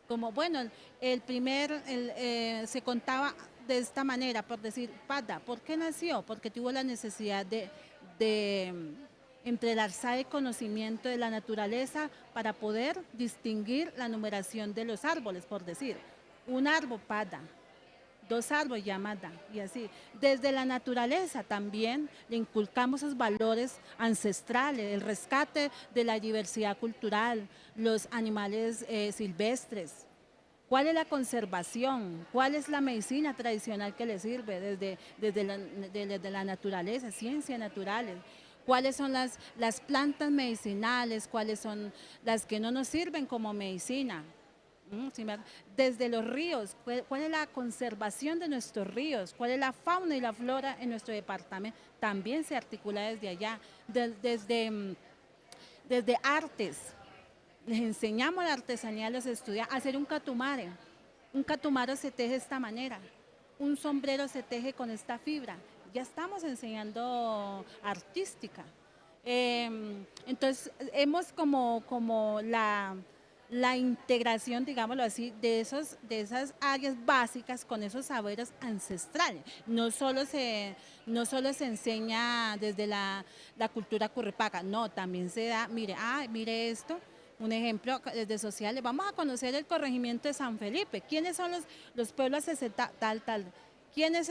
Speaker 2: Como, bueno, se contaba de esta manera, por decir, Pada, ¿por qué nació? Porque tuvo la necesidad de entrelazar el conocimiento de la naturaleza para poder distinguir la numeración de los árboles, por decir, un árbol, Pada, 2 árboles, Yamada, y así. Desde la naturaleza también le inculcamos esos valores ancestrales, el rescate de la diversidad cultural, los animales silvestres. ¿Cuál es la conservación? ¿Cuál es la medicina tradicional que le sirve desde la naturaleza, ciencias naturales? ¿Cuáles son las plantas medicinales? ¿Cuáles son las que no nos sirven como medicina? Sí, desde los ríos, cuál es la conservación de nuestros ríos, cuál es la fauna y la flora en nuestro departamento, también se articula desde allá, desde artes, les enseñamos la artesanía a los estudiantes, a hacer un catumare se teje de esta manera, un sombrero se teje con esta fibra, ya estamos enseñando artística. Entonces, hemos como la integración, digámoslo así, de esas áreas básicas con esos saberes ancestrales. No solo se enseña desde la cultura curripaca, no, también se da, mire esto, un ejemplo desde sociales, vamos a conocer el corregimiento de San Felipe, quiénes son los pueblos tal, quién es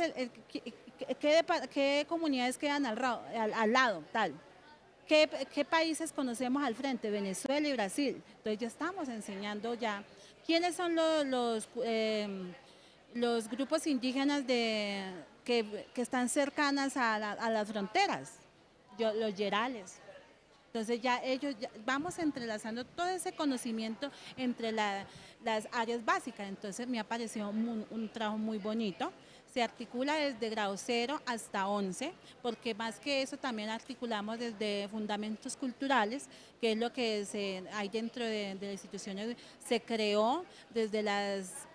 Speaker 2: qué comunidades quedan al lado, tal. ¿Qué países conocemos al frente? Venezuela y Brasil. Entonces ya estamos enseñando ya. ¿Quiénes son los grupos indígenas que están cercanas a las fronteras? Los yerales. Entonces vamos entrelazando todo ese conocimiento entre las áreas básicas. Entonces me ha parecido un trabajo muy bonito. Se articula desde grado 0 hasta 11, porque más que eso también articulamos desde fundamentos culturales, que es lo que hay dentro de las instituciones. Se creó desde las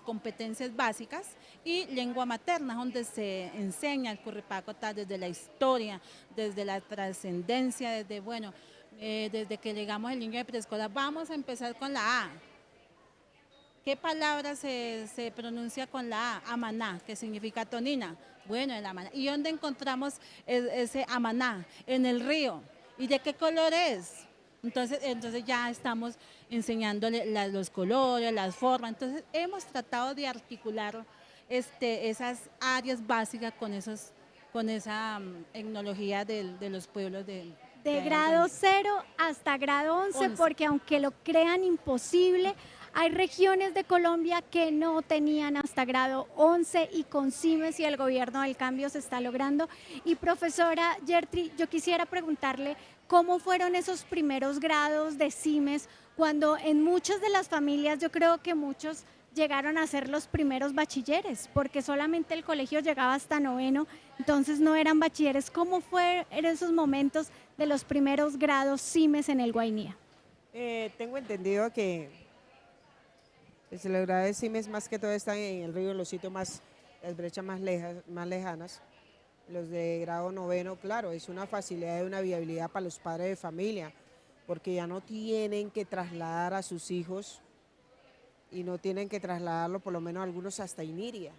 Speaker 2: competencias básicas y lengua materna, donde se enseña el curripaco desde la historia, desde la trascendencia, desde que llegamos el niño de preescolar. Vamos a empezar con la A. ¿Qué palabra se pronuncia con la A? Amaná, que significa tonina. Bueno, el amaná. ¿Y dónde encontramos ese amaná? En el río. ¿Y de qué color es? Entonces ya estamos enseñándole los colores, las formas. Entonces hemos tratado de articular esas áreas básicas con esa etnología de los pueblos
Speaker 1: De grado 0 hasta grado 11, porque aunque lo crean imposible, hay regiones de Colombia que no tenían hasta grado 11 y con CIMES y el gobierno del cambio se está logrando. Y profesora Gertry, yo quisiera preguntarle cómo fueron esos primeros grados de CIMES cuando en muchas de las familias, yo creo que muchos llegaron a ser los primeros bachilleres, porque solamente el colegio llegaba hasta noveno, entonces no eran bachilleres. ¿Cómo fueron esos momentos de los primeros grados CIMES en el Guainía?
Speaker 3: Tengo entendido que los grados de CIMES más que todo están en el río, en los sitios las brechas más lejanas. Los de grado noveno, claro, es una facilidad y una viabilidad para los padres de familia, porque ya no tienen que trasladar a sus hijos y no tienen que trasladarlo, por lo menos algunos hasta Iniria,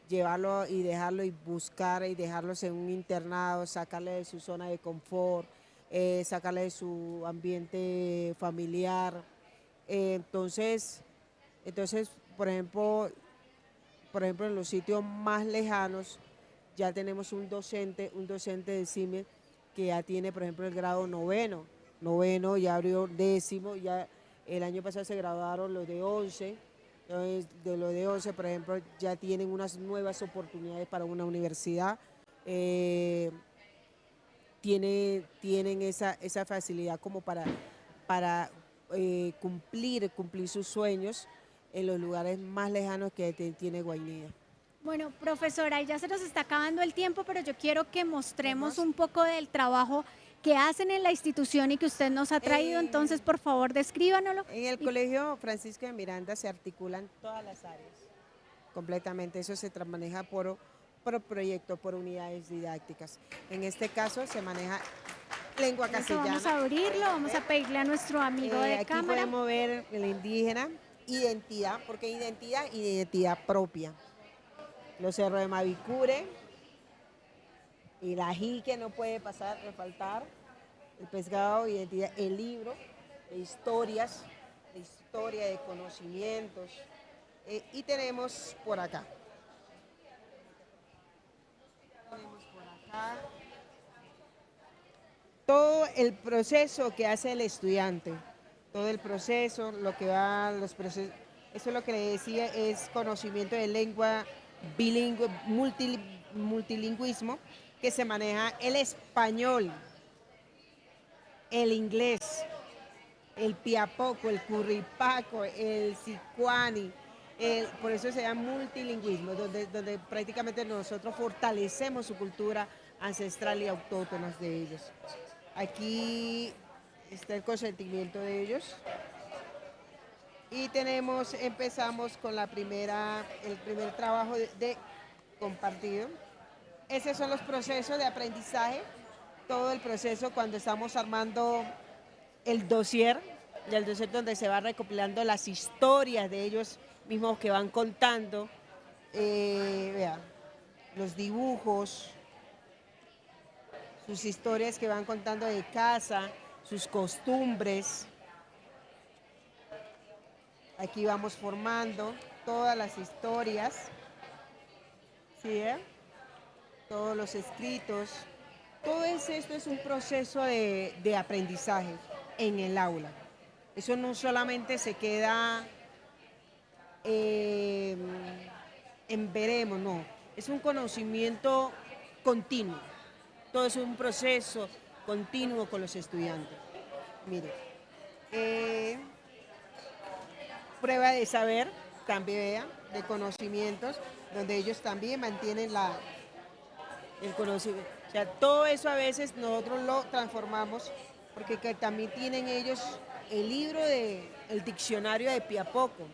Speaker 3: llevarlo y dejarlo y buscar y dejarlos en un internado, sacarle de su zona de confort, sacarle de su ambiente familiar. Entonces, por ejemplo, en los sitios más lejanos ya tenemos un docente de CIMES que ya tiene, por ejemplo, el grado noveno, ya abrió décimo, ya el año pasado se graduaron los de 11, entonces de los de 11, por ejemplo, ya tienen unas nuevas oportunidades para una universidad, tienen esa facilidad como para cumplir sus sueños en los lugares más lejanos que tiene Guainía.
Speaker 1: Bueno, profesora, ya se nos está acabando el tiempo, pero yo quiero que mostremos un poco del trabajo que hacen en la institución y que usted nos ha traído, entonces por favor descríbanoslo.
Speaker 3: En el Colegio Francisco de Miranda se articulan todas las áreas, completamente, eso se maneja por proyecto, por unidades didácticas. En este caso se maneja lengua castellana.
Speaker 1: Vamos a abrirlo, vamos a pedirle a nuestro amigo de
Speaker 3: aquí
Speaker 1: cámara.
Speaker 3: Aquí podemos ver el indígena, identidad, porque identidad propia. Los cerros de Mavicure, el ají que no puede faltar, el pescado, identidad, el libro de historias, de historia, de conocimientos. Y tenemos por acá. Todo el proceso que hace el estudiante, todo el proceso, lo que va, los procesos, eso es lo que le decía, es conocimiento de lengua bilingüe, multilingüismo, que se maneja el español, el inglés, el piapoco, el curripaco, el sicuani. Por eso se llama multilingüismo, donde prácticamente nosotros fortalecemos su cultura ancestral y autóctona de ellos. Aquí está el consentimiento de ellos. Y empezamos con el primer trabajo de compartido. Esos son los procesos de aprendizaje, todo el proceso cuando estamos armando el dossier donde se va recopilando las historias de ellos mismos que van contando, vea, los dibujos, sus historias que van contando de casa, sus costumbres. Aquí vamos formando todas las historias, ¿sí? Todos los escritos. Todo esto es un proceso de aprendizaje en el aula. Eso no solamente se queda en veremos, no. Es un conocimiento continuo. Todo es un proceso continuo con los estudiantes. Mire, prueba de saber, también vea, de conocimientos, donde ellos también mantienen el conocimiento. O sea, todo eso a veces nosotros lo transformamos, porque también tienen ellos el libro el diccionario de Piapoco.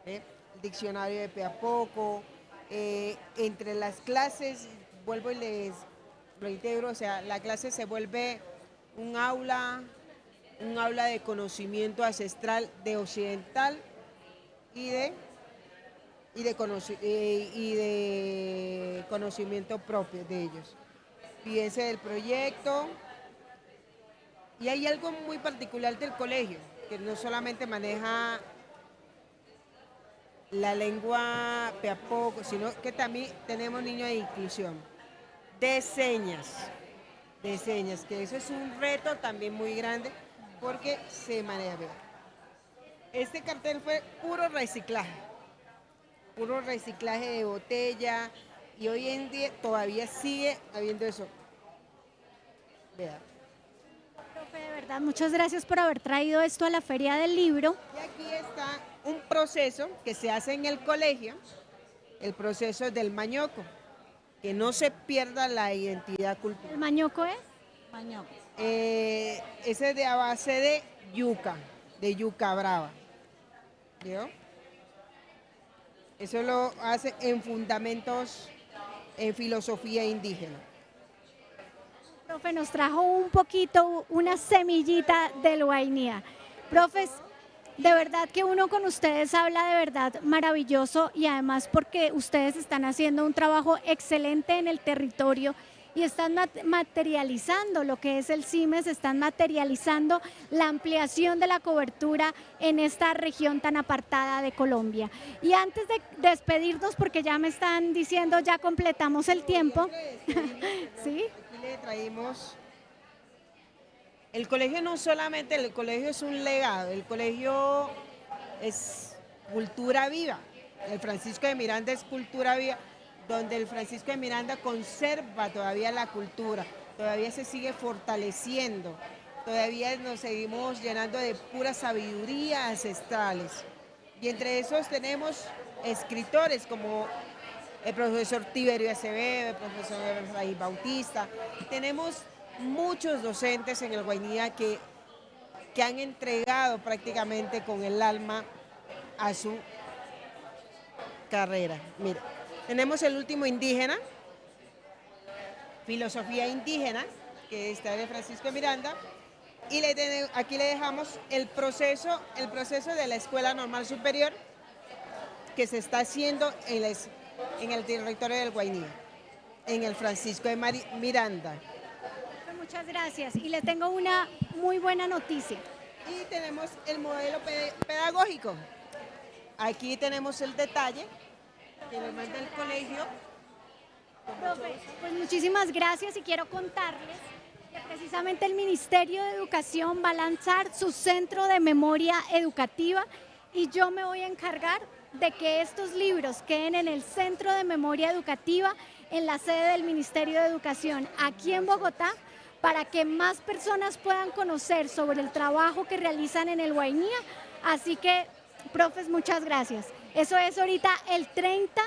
Speaker 3: El diccionario de Piapoco, entre las clases, vuelvo y les lo integro, o sea, la clase se vuelve un aula de conocimiento ancestral de occidental y de conocimiento propio de ellos. Fíjense del proyecto. Y hay algo muy particular del colegio, que no solamente maneja la lengua Piapoco, sino que también tenemos niños de inclusión, de señas, que eso es un reto también muy grande, porque se maneja bien. Este cartel fue puro reciclaje de botella, y hoy en día todavía sigue habiendo eso. Vea.
Speaker 1: Profe, de verdad, muchas gracias por haber traído esto a la Feria del Libro.
Speaker 3: Y aquí está un proceso que se hace en el colegio, el proceso del mañoco, que no se pierda la identidad cultural.
Speaker 1: ¿El mañoco es?
Speaker 2: Mañoco.
Speaker 3: Ese es de a base de yuca brava. ¿Vio? Eso lo hace en fundamentos en filosofía indígena.
Speaker 1: Profe, nos trajo un poquito, una semillita del Guainía. Profes, de verdad que uno con ustedes habla de verdad maravilloso, y además porque ustedes están haciendo un trabajo excelente en el territorio y están materializando lo que es el CIMES, están materializando la ampliación de la cobertura en esta región tan apartada de Colombia. Y antes de despedirnos, porque ya me están diciendo ya completamos el tiempo, ¿sí?
Speaker 3: Aquí le traímos. El colegio no solamente, el colegio es un legado, el colegio es cultura viva. El Francisco de Miranda es cultura viva, donde el Francisco de Miranda conserva todavía la cultura, todavía se sigue fortaleciendo, todavía nos seguimos llenando de pura sabiduría ancestrales. Y entre esos tenemos escritores como el profesor Tiberio Acevedo, el profesor Efraín Bautista. Tenemos muchos docentes en el Guainía que han entregado prácticamente con el alma a su carrera. Mira, tenemos el último indígena, filosofía indígena, que está de Francisco de Miranda, y aquí le dejamos el proceso de la Escuela Normal Superior que se está haciendo en el territorio del Guainía, en el Francisco de Miranda.
Speaker 1: Muchas gracias, y le tengo una muy buena noticia.
Speaker 3: Y tenemos el modelo pedagógico. Aquí tenemos el detalle que nos manda el colegio.
Speaker 1: Profe, pues muchísimas gracias, y quiero contarles que precisamente el Ministerio de Educación va a lanzar su centro de memoria educativa, y yo me voy a encargar de que estos libros queden en el centro de memoria educativa en la sede del Ministerio de Educación aquí en Bogotá, para que más personas puedan conocer sobre el trabajo que realizan en el Guainía. Así que, profes, muchas gracias. Eso es ahorita el 30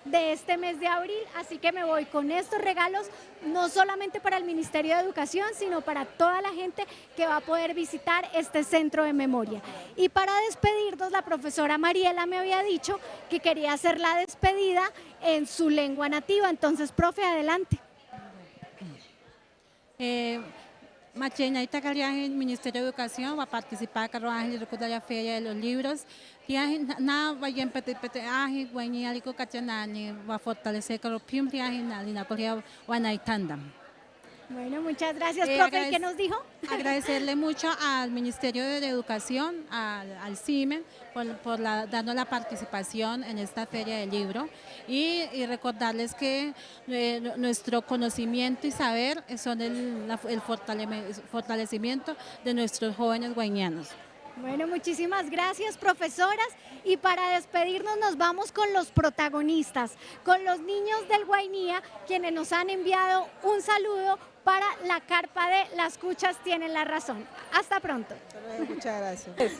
Speaker 1: de este mes de abril, así que me voy con estos regalos, no solamente para el Ministerio de Educación, sino para toda la gente que va a poder visitar este centro de memoria. Y para despedirnos, la profesora Mariela me había dicho que quería hacer la despedida en su lengua nativa, entonces, profe, adelante.
Speaker 2: Macheña Itacaliaje, el Ministerio de Educación va a participar en la Feria de los Libros. Na vaya en Petaaje, Guañalico Cachanani, va a fortalecer que los Pimriaje, Nalina Corea, Guanaitanda.
Speaker 1: Bueno, muchas gracias, profe. ¿Y qué nos dijo?
Speaker 2: Agradecerle mucho al Ministerio de Educación, al CIME, por darnos la participación en esta Feria del Libro y recordarles que nuestro conocimiento y saber son el fortalecimiento de nuestros jóvenes guañanos.
Speaker 1: Bueno, muchísimas gracias, profesoras. Y para despedirnos nos vamos con los protagonistas, con los niños del Guainía, quienes nos han enviado un saludo para la carpa de Las Cuchas Tienen la Razón. Hasta pronto.
Speaker 3: Muchas gracias.